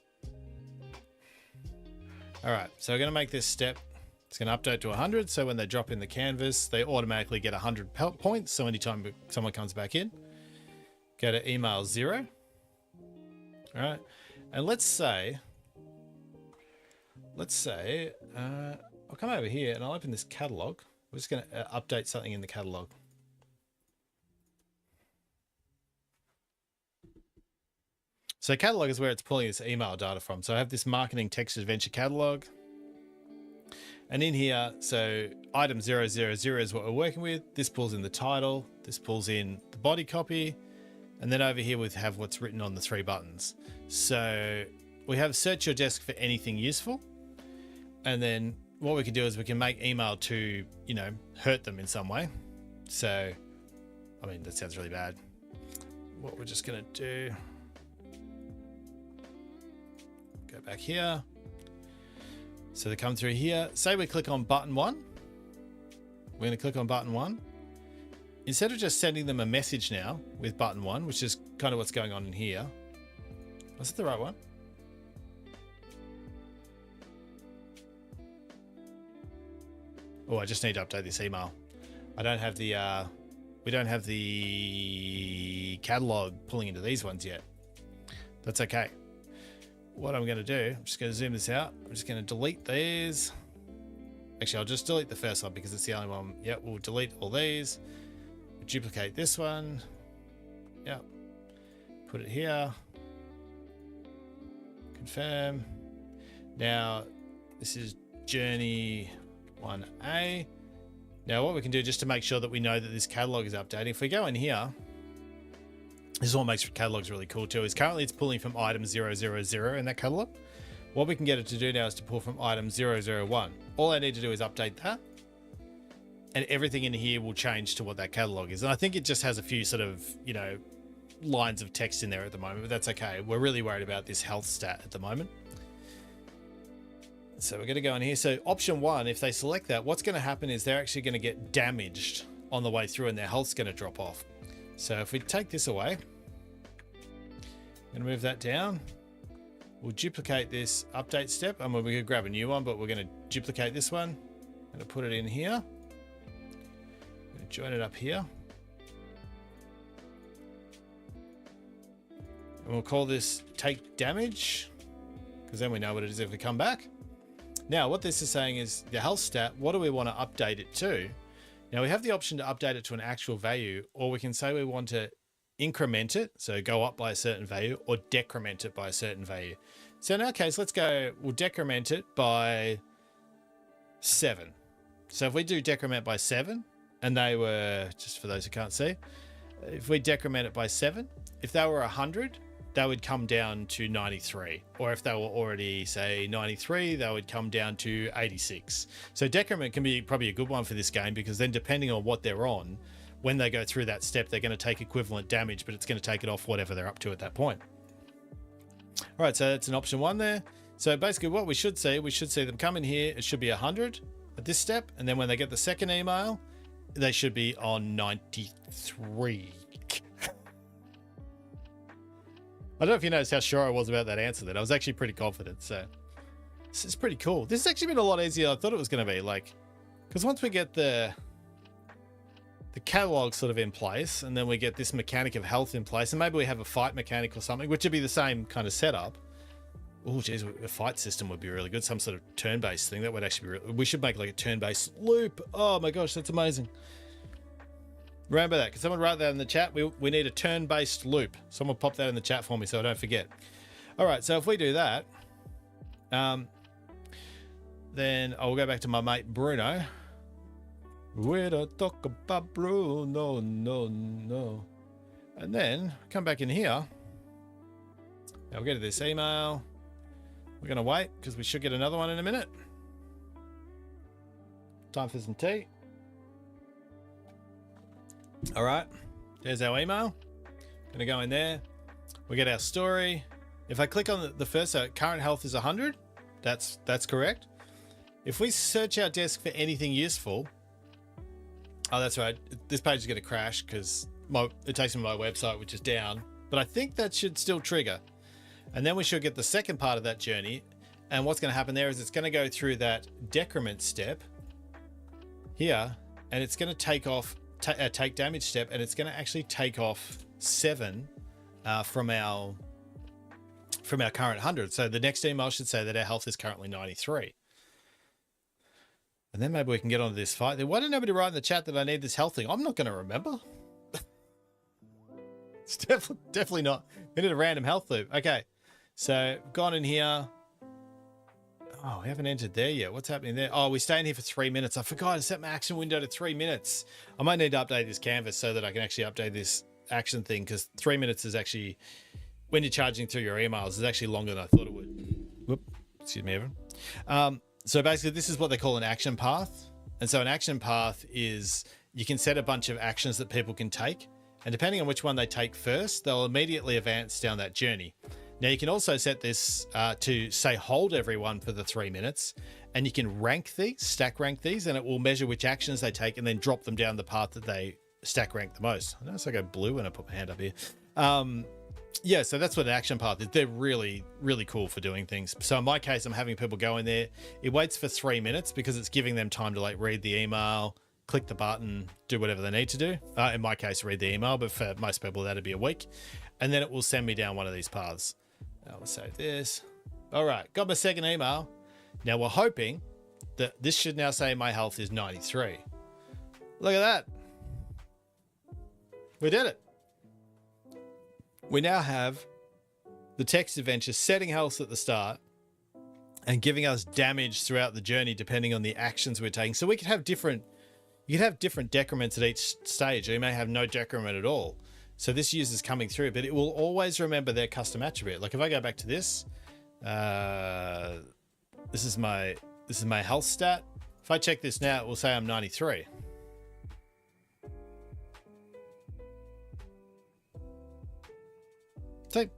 All right, so we're going to make this step. It's going to update to 100. So when they drop in the canvas, they automatically get 100 points. So anytime someone comes back in, go to email 0. All right. And let's say, I'll come over here and I'll open this catalog. We're just going to update something in the catalog. So catalog is where it's pulling this email data from. So I have this marketing text adventure catalog. And in here, so item 000 is what we're working with. This pulls in the title. This pulls in the body copy. And then over here we have what's written on the 3 buttons. So we have search your desk for anything useful. And then what we can do is we can make email to, hurt them in some way. So, I mean, that sounds really bad. What we're just going to do, go back here. So they come through here. Say we click on button 1. We're going to click on button 1. Instead of just sending them a message now with button 1, which is kind of what's going on in here. Was it the right one? Oh, I just need to update this email. I don't have the, we don't have the catalog pulling into these ones yet. That's okay. What I'm going to do, I'm just going to zoom this out. I'm just going to delete these. Actually, I'll just delete the first one because it's the only one. Yep, we'll delete all these. Duplicate this one. Yep. Put it here. Confirm. Now, this is journey 1A. Now, what we can do just to make sure that we know that this catalog is updating, if we go in here This is what makes catalogs really cool too, is currently it's pulling from item 000 in that catalog. What we can get it to do now is to pull from item 001. All I need to do is update that, and everything in here will change to what that catalog is. And I think it just has a few sort of, you know, lines of text in there at the moment, but that's okay. We're really worried about this health stat at the moment. So we're going to go in here. So option 1, if they select that, what's going to happen is they're actually going to get damaged on the way through and their health's going to drop off. So if we take this away, I'm going to move that down. We'll duplicate this update step. I mean, we could grab a new one, but we're going to duplicate this one. I'm going to put it in here. I'm going to join it up here. And we'll call this take damage, because then we know what it is if we come back. Now, what this is saying is the health stat, what do we want to update it to? Now, we have the option to update it to an actual value, or we can say we want to increment it, so go up by a certain value, or decrement it by a certain value. So in our case, let's go, we'll decrement it by 7. So if we do decrement by 7, and they were, just for those who can't see, if we decrement it by 7, if they were 100, they would come down to 93. Or if they were already, say, 93, they would come down to 86. So decrement can be probably a good one for this game, because then depending on what they're on, when they go through that step, they're going to take equivalent damage, but it's going to take it off whatever they're up to at that point. All right, so that's an option 1 there. So basically what we should see them come in here. It should be 100 at this step. And then when they get the second email, they should be on 93. I don't know if you noticed how sure I was about that answer then. I was actually pretty confident. So this is pretty cool. This has actually been a lot easier than I thought it was going to be. Like, because once we get the catalog sort of in place, and then we get this mechanic of health in place, and maybe we have a fight mechanic or something, which would be the same kind of setup. Oh, geez, a fight system would be really good. Some sort of turn-based thing. That would actually be we should make like a turn-based loop. Oh my gosh, that's amazing. Remember that. Can someone write that in the chat? We need a turn-based loop. Someone pop that in the chat for me so I don't forget. All right, so if we do that, then I'll go back to my mate Bruno. We don't talk about Bruno, no. And then come back in here. Now we'll go to this email. We're going to wait because we should get another one in a minute. Time for some tea. All right, there's our email. Going to go in there. We get our story. If I click on the first, so current health is 100. That's correct. If we search our desk for anything useful, oh, that's right. This page is going to crash because it takes me to my website, which is down. But I think that should still trigger. And then we should get the second part of that journey. And what's going to happen there is it's going to go through that decrement step here, and it's going to take off, take damage step, and it's going to actually take off 7 from our current 100. So the next email should say that our health is currently 93. And then maybe we can get onto this fight. Why didn't nobody write in the chat that I need this health thing? I'm not going to remember. It's definitely not. We need a random health loop. Okay. So gone in here. Oh, we haven't entered there yet. What's happening there? Oh, we stay in here for 3 minutes. I forgot to set my action window to 3 minutes. I might need to update this canvas so that I can actually update this action thing, because 3 minutes is actually, when you're charging through your emails, is actually longer than I thought it would. Whoop. Excuse me, everyone. So basically this is what they call an action path. And so an action path is you can set a bunch of actions that people can take. And depending on which one they take first, they'll immediately advance down that journey. Now you can also set this to say hold everyone for the 3 minutes, and you can rank these, stack rank these, and it will measure which actions they take and then drop them down the path that they stack rank the most. I notice I go blue when I put my hand up here. Yeah, so that's what an action path is. They're really, really cool for doing things. So in my case, I'm having people go in there. It waits for 3 minutes because it's giving them time to like read the email, click the button, do whatever they need to do. In my case, read the email, but for most people, that'd be a week. And then it will send me down one of these paths. I'll save this. All right, got my second email. Now we're hoping that this should now say my health is 93. Look at that. We did it. We now have the text adventure setting health at the start and giving us damage throughout the journey depending on the actions we're taking. So we could have different, you could have different decrements at each stage. Or you may have no decrement at all. So this user's coming through, but it will always remember their custom attribute. Like if I go back to this, this is my health stat. If I check this now, it will say I'm 93. So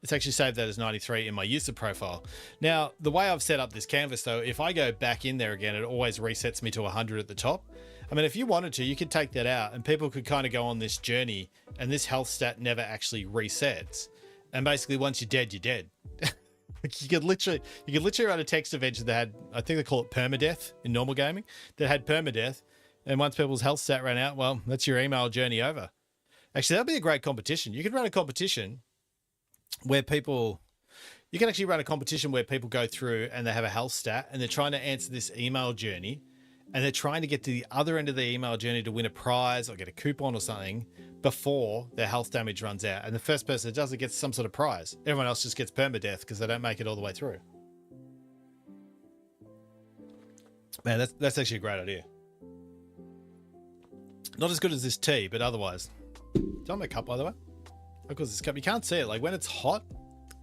it's actually saved that as 93 in my user profile. Now, the way I've set up this canvas though, if I go back in there again, it always resets me to 100 at the top. I mean, if you wanted to, you could take that out and people could kind of go on this journey and this health stat never actually resets. And basically once you're dead, you're dead. You could literally write a text adventure that had, I think they call it permadeath in normal gaming, that had permadeath. And once people's health stat ran out, well, that's your email journey over. Actually, that'd be a great competition. You could run a competition where people go through and they have a health stat and they're trying to answer this email journey and they're trying to get to the other end of the email journey to win a prize or get a coupon or something before their health damage runs out. And the first person that does it gets some sort of prize. Everyone else just gets permadeath because they don't make it all the way through. Man, that's actually a great idea. Not as good as this tea, but otherwise. Do I make a cup, by the way? Because this cup, you can't see it. Like when it's hot,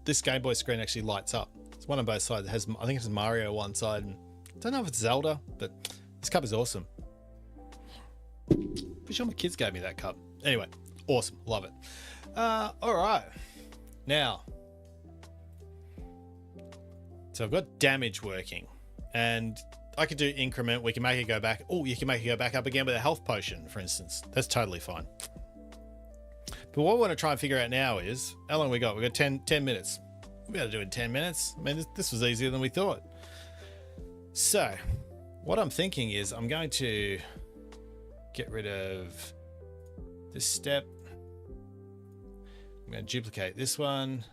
this Game Boy screen actually lights up. It's one on both sides. It has, I think it has Mario on one side, and I don't know if it's Zelda, but this cup is awesome. Pretty sure my kids gave me that cup. Anyway, awesome, love it. All right, now, so I've got damage working, and I could do increment. We can make it go back. Oh, you can make it go back up again with a health potion, for instance. That's totally fine. But what we want to try and figure out now is, how long we got? We got 10 minutes. We'll be able to do it in 10 minutes. I mean, this was easier than we thought. So what I'm thinking is I'm going to get rid of this step. I'm going to duplicate this one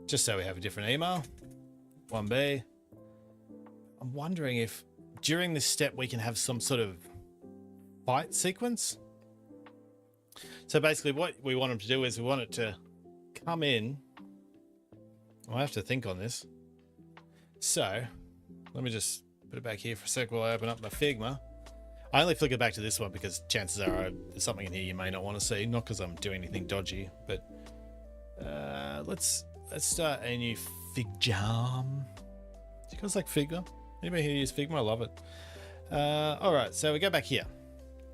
just so we have a different email. 1B. I'm wondering if during this step we can have some sort of fight sequence. So basically what we want them to do is we want it to come in. I have to think on this. So let me just put it back here for a sec while I open up my Figma. I only flick it back to this one because chances are there's something in here you may not want to see. Not because I'm doing anything dodgy, but let's start a new Figjam. Do you guys like Figma? Anybody here use Figma? I love it. All right, so we go back here.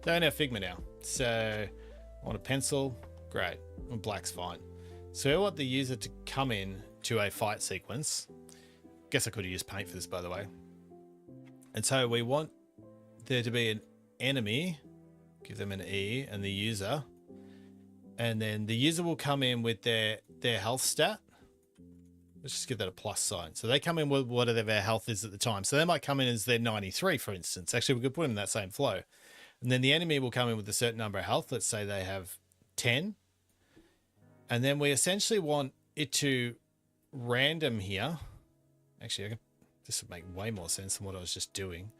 Don't have Figma now. So I want a pencil. Great. And black's fine. So I want the user to come in to a fight sequence. Guess I could have used paint for this, by the way. And so we want there to be an enemy. Give them an E and the user. And then the user will come in with their health stat. Let's just give that a plus sign. So they come in with whatever their health is at the time. So they might come in as their 93, for instance. Actually, we could put them in that same flow. And then the enemy will come in with a certain number of health. Let's say they have 10. And then we essentially want it to random here. Actually, this would make way more sense than what I was just doing.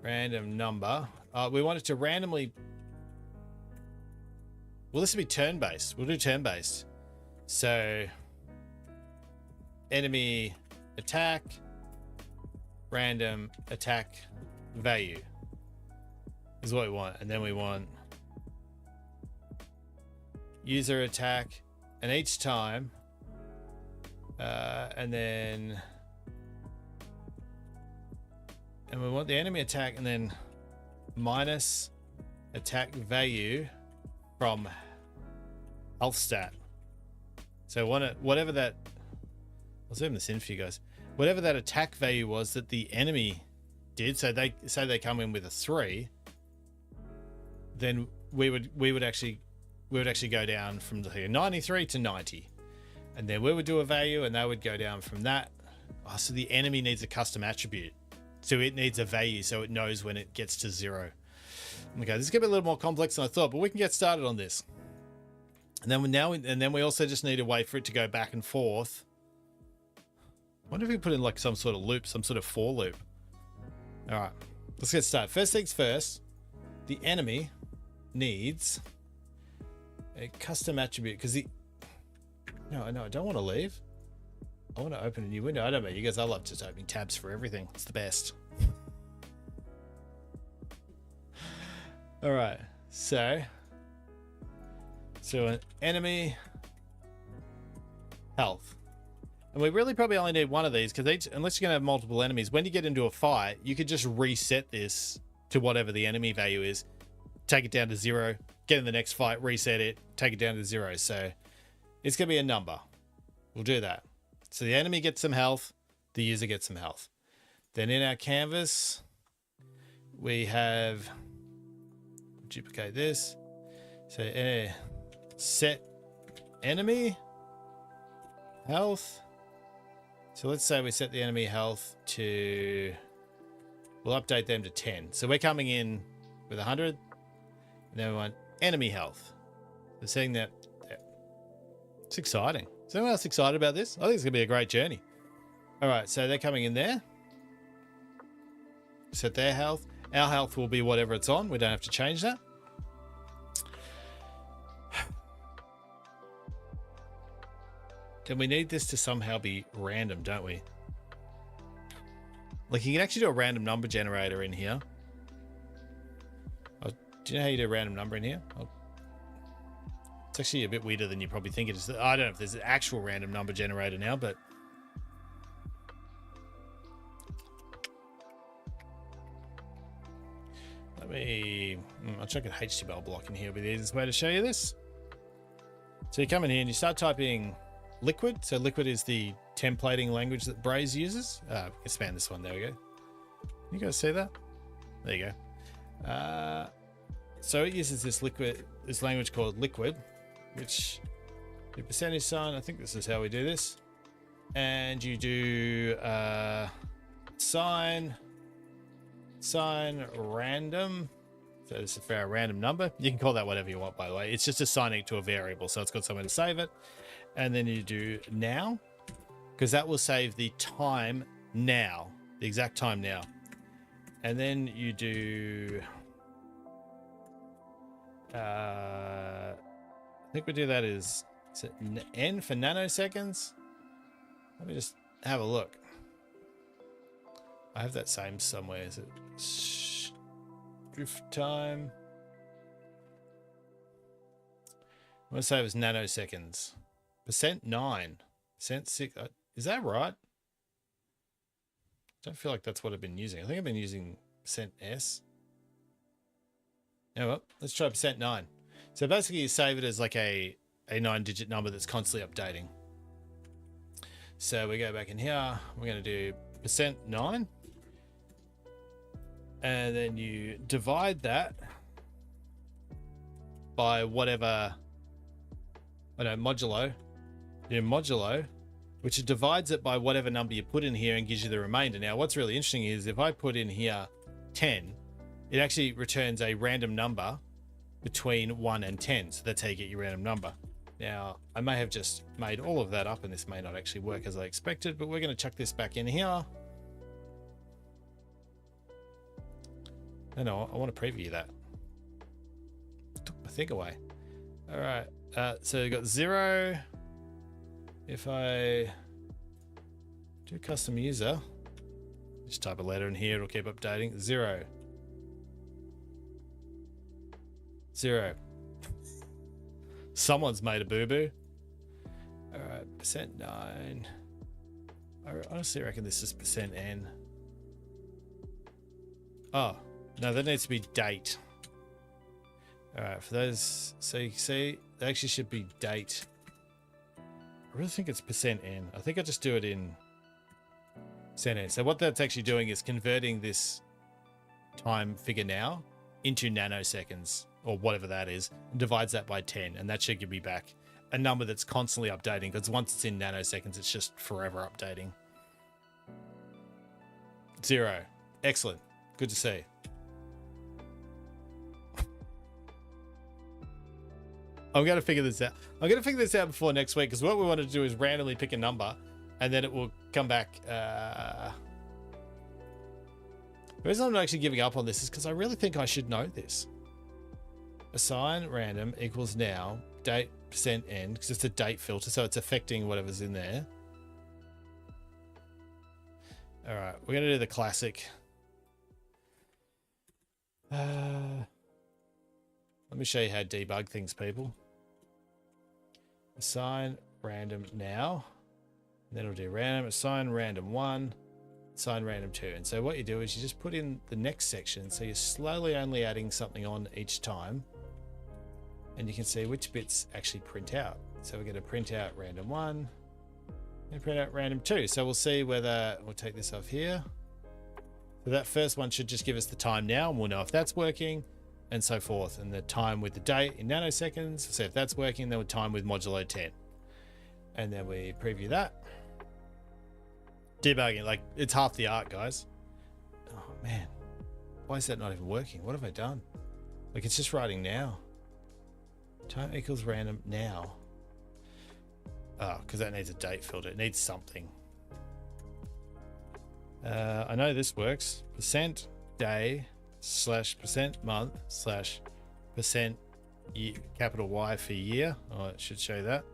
Random number. We want it to randomly... Well, this would be turn-based. We'll do turn-based. So... enemy attack, random attack value is what we want. And then we want user attack, and each time, and we want the enemy attack and then minus attack value from health stat. So whatever that, I'll zoom this in for you guys. Whatever that attack value was that the enemy did, so they say they come in with a 3, then we would actually go down from the 93 to 90, and then we would do a value, and they would go down from that. Oh, so the enemy needs a custom attribute, so it needs a value, so it knows when it gets to 0. Okay, this is gonna be a little more complex than I thought, but we can get started on this. And then we also just need a way for it to go back and forth. I wonder if we put in like some sort of loop, some sort of for loop. All right, let's get started. First things first, the enemy needs a custom attribute because no, I don't want to leave. I want to open a new window. I don't know you guys, I love just opening tabs for everything. It's the best. All right, so So an enemy health. And we really probably only need one of these because unless you're going to have multiple enemies, when you get into a fight, you could just reset this to whatever the enemy value is. Take it down to 0, get in the next fight, reset it, take it down to 0. So it's going to be a number. We'll do that. So the enemy gets some health, the user gets some health. Then in our canvas, we have, duplicate this. So set enemy health. So let's say we set the enemy health to, we'll update them to 10. So we're coming in with 100. And then we want enemy health. We're seeing that. It's exciting. Is anyone else excited about this? I think it's going to be a great journey. All right, so they're coming in there. Set their health. Our health will be whatever it's on. We don't have to change that. Then we need this to somehow be random, don't we? Like you can actually do a random number generator in here. Oh, do you know how you do a random number in here? Oh, it's actually a bit weirder than you probably think it is. I don't know if there's an actual random number generator now, but let me, I'll chuck an HTML block in here. It'll be the easiest way to show you this. So you come in here and you start typing Liquid. So Liquid is the templating language that Braze uses. Expand this one. There we go. You guys see that? There you go. So it uses this language called Liquid, which the percentage sign. I think this is how we do this. And you do sign random. So this is for a random number. You can call that whatever you want, by the way. It's just assigning it to a variable, so it's got somewhere to save it. And then you do now, because that will save the time now, the exact time now. And then you do, I think we do that is it N for nanoseconds? Let me just have a look. I have that same somewhere. Is it drift time? I'm going to say it was nanoseconds. %9, %6. Is that right? I don't feel like that's what I've been using. I think I've been using %S. Yeah, well, let's try %9. So basically you save it as like a 9-digit number that's constantly updating. So we go back in here. We're going to do %9. And then you divide that by whatever, modulo. You modulo, which divides it by whatever number you put in here and gives you the remainder. Now, what's really interesting is if I put in here 10, it actually returns a random number between 1 and 10. So that's how you get your random number. Now, I may have just made all of that up and this may not actually work as I expected, but we're going to chuck this back in here. No, I want to preview that. Took my thing away. All right. So you got 0. If I do custom user, just type a letter in here, it'll keep updating. 0. 0. Someone's made a boo-boo. All right, %9. I honestly reckon this is %n. Oh, no, that needs to be date. All right, for those, so you can see, they actually should be date. I really think it's %n. I think I just do it in %n. So what that's actually doing is converting this time figure now into nanoseconds or whatever that is, and divides that by 10, and that should give me back a number that's constantly updating, because once it's in nanoseconds, it's just forever updating. 0. Excellent. Good to see. I'm going to figure this out. I'm going to figure this out before next week, because what we want to do is randomly pick a number and then it will come back. The reason I'm not actually giving up on this is because I really think I should know this. Assign random equals now date %n, because it's a date filter, so it's affecting whatever's in there. All right, we're going to do the classic. Let me show you how to debug things, people. assign random now. And then it'll do random, assign random 1, assign random 2. And so what you do is you just put in the next section. So you're slowly only adding something on each time. And you can see which bits actually print out. So we're going to print out random 1 and print out random 2. So we'll see whether we'll take this off here. So that first one should just give us the time now, and we'll know if that's working, and so forth. And the time with the date in nanoseconds. So if that's working, then with time with modulo 10. And then we preview that. Debugging, like, it's half the art, guys. Oh man, why is that not even working? What have I done? Like, it's just writing now. Time equals random now. Oh, because that needs a date filter. It needs something. I know this works. Percent day / percent month / percent capital Y for year. Oh, it should show that.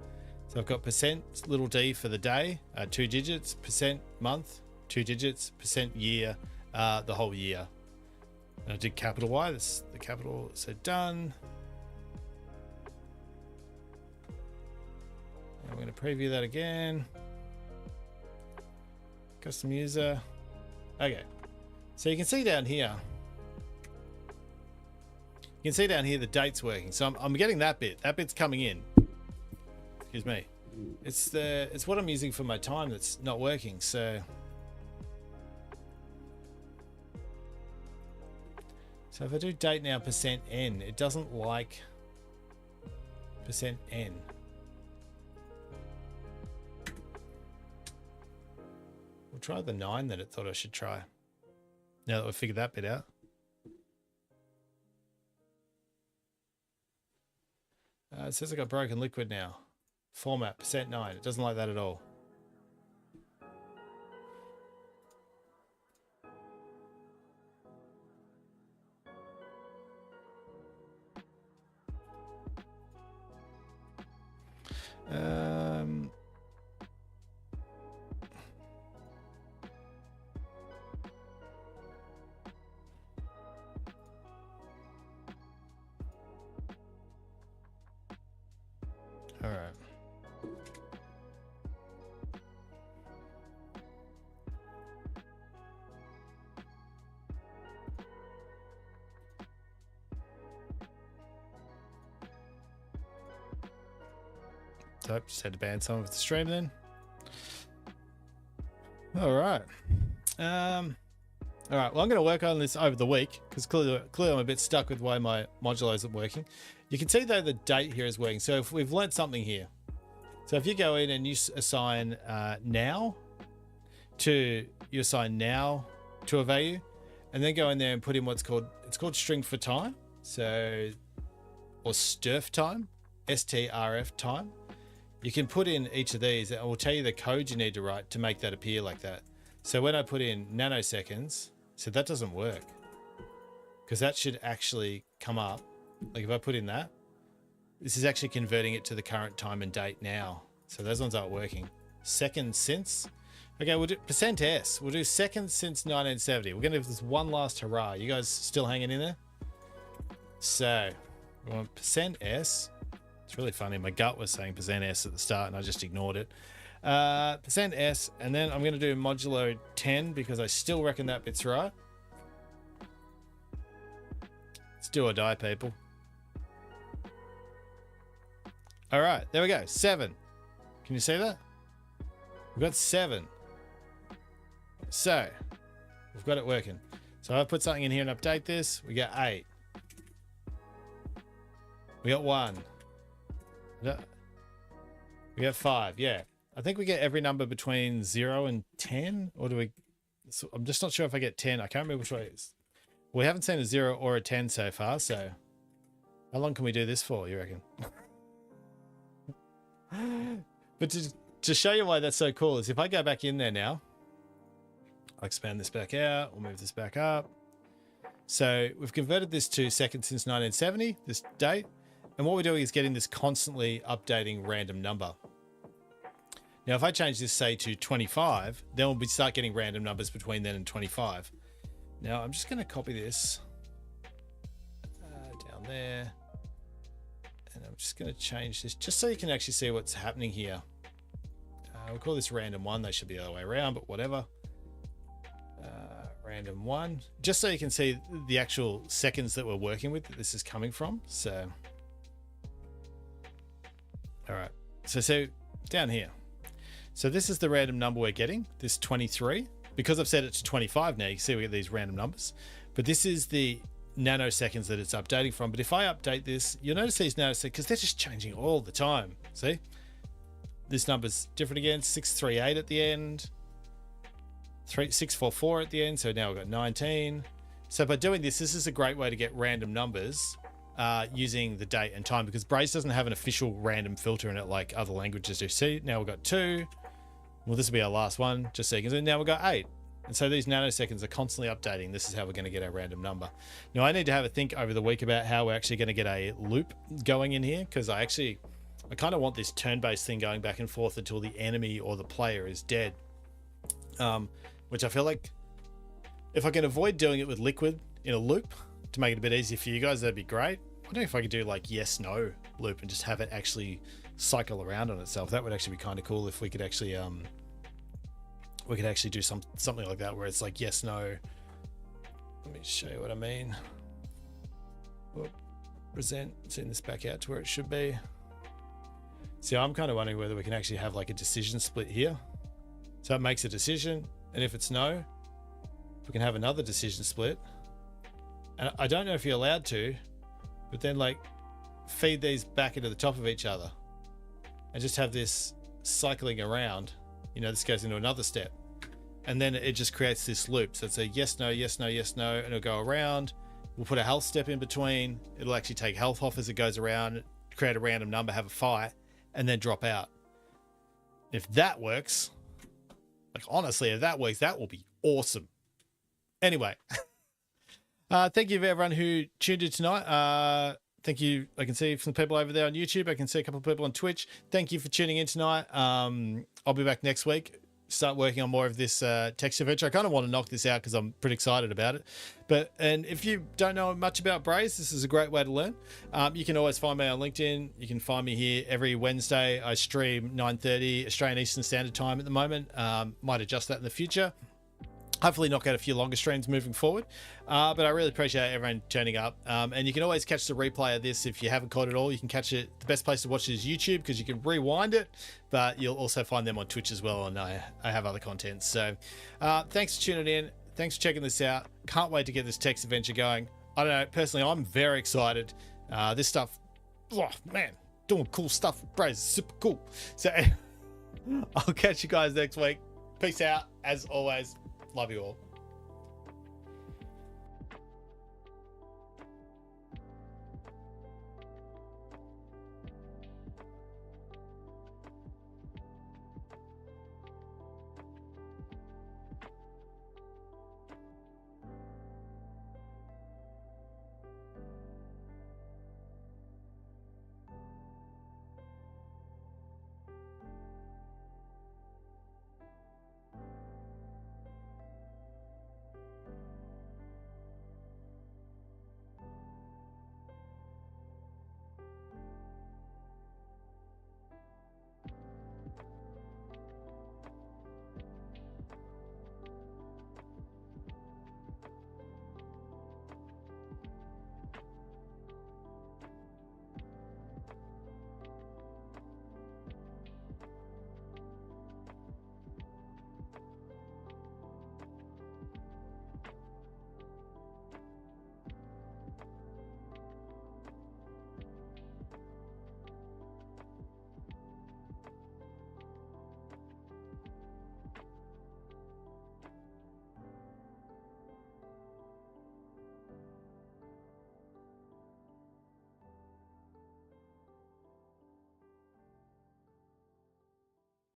So I've got percent little d for the day, 2 digits, percent month, 2 digits, percent year, the whole year. And I did capital Y, that's the capital, so done. And I'm going to preview that again. Custom user. Okay, so you can see down here. You can see down here the date's working. So I'm getting that bit. That bit's coming in. Excuse me. It's what I'm using for my time that's not working. So if I do date now percent %n, it doesn't like percent %n. We'll try the 9 that it thought I should try. Now that we've figured that bit out. It says I got broken liquid now. Format percent %9. It doesn't like that at all. All right. So just had to ban some of the stream then. All right. All right. Well, I'm going to work on this over the week because clearly I'm a bit stuck with why my modulo isn't working. You can see though the date here is working. So if we've learned something here. So if you go in and you assign now to a value, and then go in there and put in it's called string for time. So, or strf time, STRF time. You can put in each of these and it will tell you the code you need to write to make that appear like that. So when I put in nanoseconds, so that doesn't work because that should actually come up. Like if I put in that, this is actually converting it to the current time and date now. So those ones aren't working. Seconds since. Okay, we'll do %s. We'll do seconds since 1970. We're going to have this one last hurrah. You guys still hanging in there? So we want %s. It's really funny. My gut was saying %s at the start and I just ignored it. %s, and then I'm going to do modulo 10 because I still reckon that bit's right. Let's do or die, people. All right, there we go. 7. Can you see that? We've got 7. So we've got it working. So I'll put something in here and update this. We got 8. We got 1. We got 5. Yeah. I think we get every number between 0 and 10, or do we? So I'm just not sure if I get 10. I can't remember which way it is. We haven't seen a 0 or a 10 so far. So how long can we do this for, you reckon? But to show you why that's so cool is if I go back in there now, I'll expand this back out. We'll move this back up. So we've converted this to seconds since 1970, this date. And what we're doing is getting this constantly updating random number. Now, if I change this, say, to 25, then we'll start getting random numbers between then and 25. Now, I'm just going to copy this down there. And I'm I'm just going to change this just so you can actually see what's happening here. We'll call this random 1. They should be the other way around, but whatever. Random 1, just so you can see the actual seconds that we're working with that this is coming from. So, all right. So down here. So this is the random number we're getting, this 23. Because I've set it to 25 now, you can see we get these random numbers. But this is the nanoseconds that it's updating from. But if I update this, you'll notice these nanoseconds, because they're just changing all the time. See? This number's different again, 638 at the end. 644 at the end, so now we've got 19. So by doing this is a great way to get random numbers using the date and time, because Braze doesn't have an official random filter in it like other languages do. See, now we've got 2. Well, this will be our last one, just so you can see. Now we've got 8. And so these nanoseconds are constantly updating. This is how we're going to get our random number. Now I need to have a think over the week about how we're actually going to get a loop going in here, because I kind of want this turn-based thing going back and forth until the enemy or the player is dead. Which I feel like if I can avoid doing it with liquid in a loop to make it a bit easier for you guys, that'd be great. I don't know if I could do like yes, no loop and just have it actually cycle around on itself. That would actually be kind of cool if we could actually do something like that where it's like yes, no. Let me show you what I mean. Whoop. Present, send this back out to where it should be. See, I'm kind of wondering whether we can actually have like a decision split here. So it makes a decision. And if it's no, we can have another decision split. And I don't know if you're allowed to, but then like feed these back into the top of each other and just have this cycling around. You know, this goes into another step. And then it just creates this loop. So it's a yes, no, yes, no, yes, no, and it'll go around. We'll put a health step in between. It'll actually take health off as it goes around, create a random number, have a fight, and then drop out. If that works, like honestly, if that works, that will be awesome. Anyway, thank you for everyone who tuned in tonight. Thank you. I can see some people over there on YouTube. I can see a couple of people on Twitch. Thank you for tuning in tonight. I'll be back next week. Start working on more of this text adventure. I kind of want to knock this out because I'm pretty excited about it. And if you don't know much about Braze, this is a great way to learn. You can always find me on LinkedIn. You can find me here every Wednesday. I stream 9:30 Australian Eastern Standard Time at the moment. Might adjust that in the future. Hopefully knock out a few longer streams moving forward. But I really appreciate everyone turning up. And you can always catch the replay of this if you haven't caught it all. You can catch it. The best place to watch it is YouTube because you can rewind it. But you'll also find them on Twitch as well. And I have other content. So thanks for tuning in. Thanks for checking this out. Can't wait to get this text adventure going. I don't know. Personally, I'm very excited. This stuff, oh man, doing cool stuff with Braze is super cool. So I'll catch you guys next week. Peace out. As always. Love you all.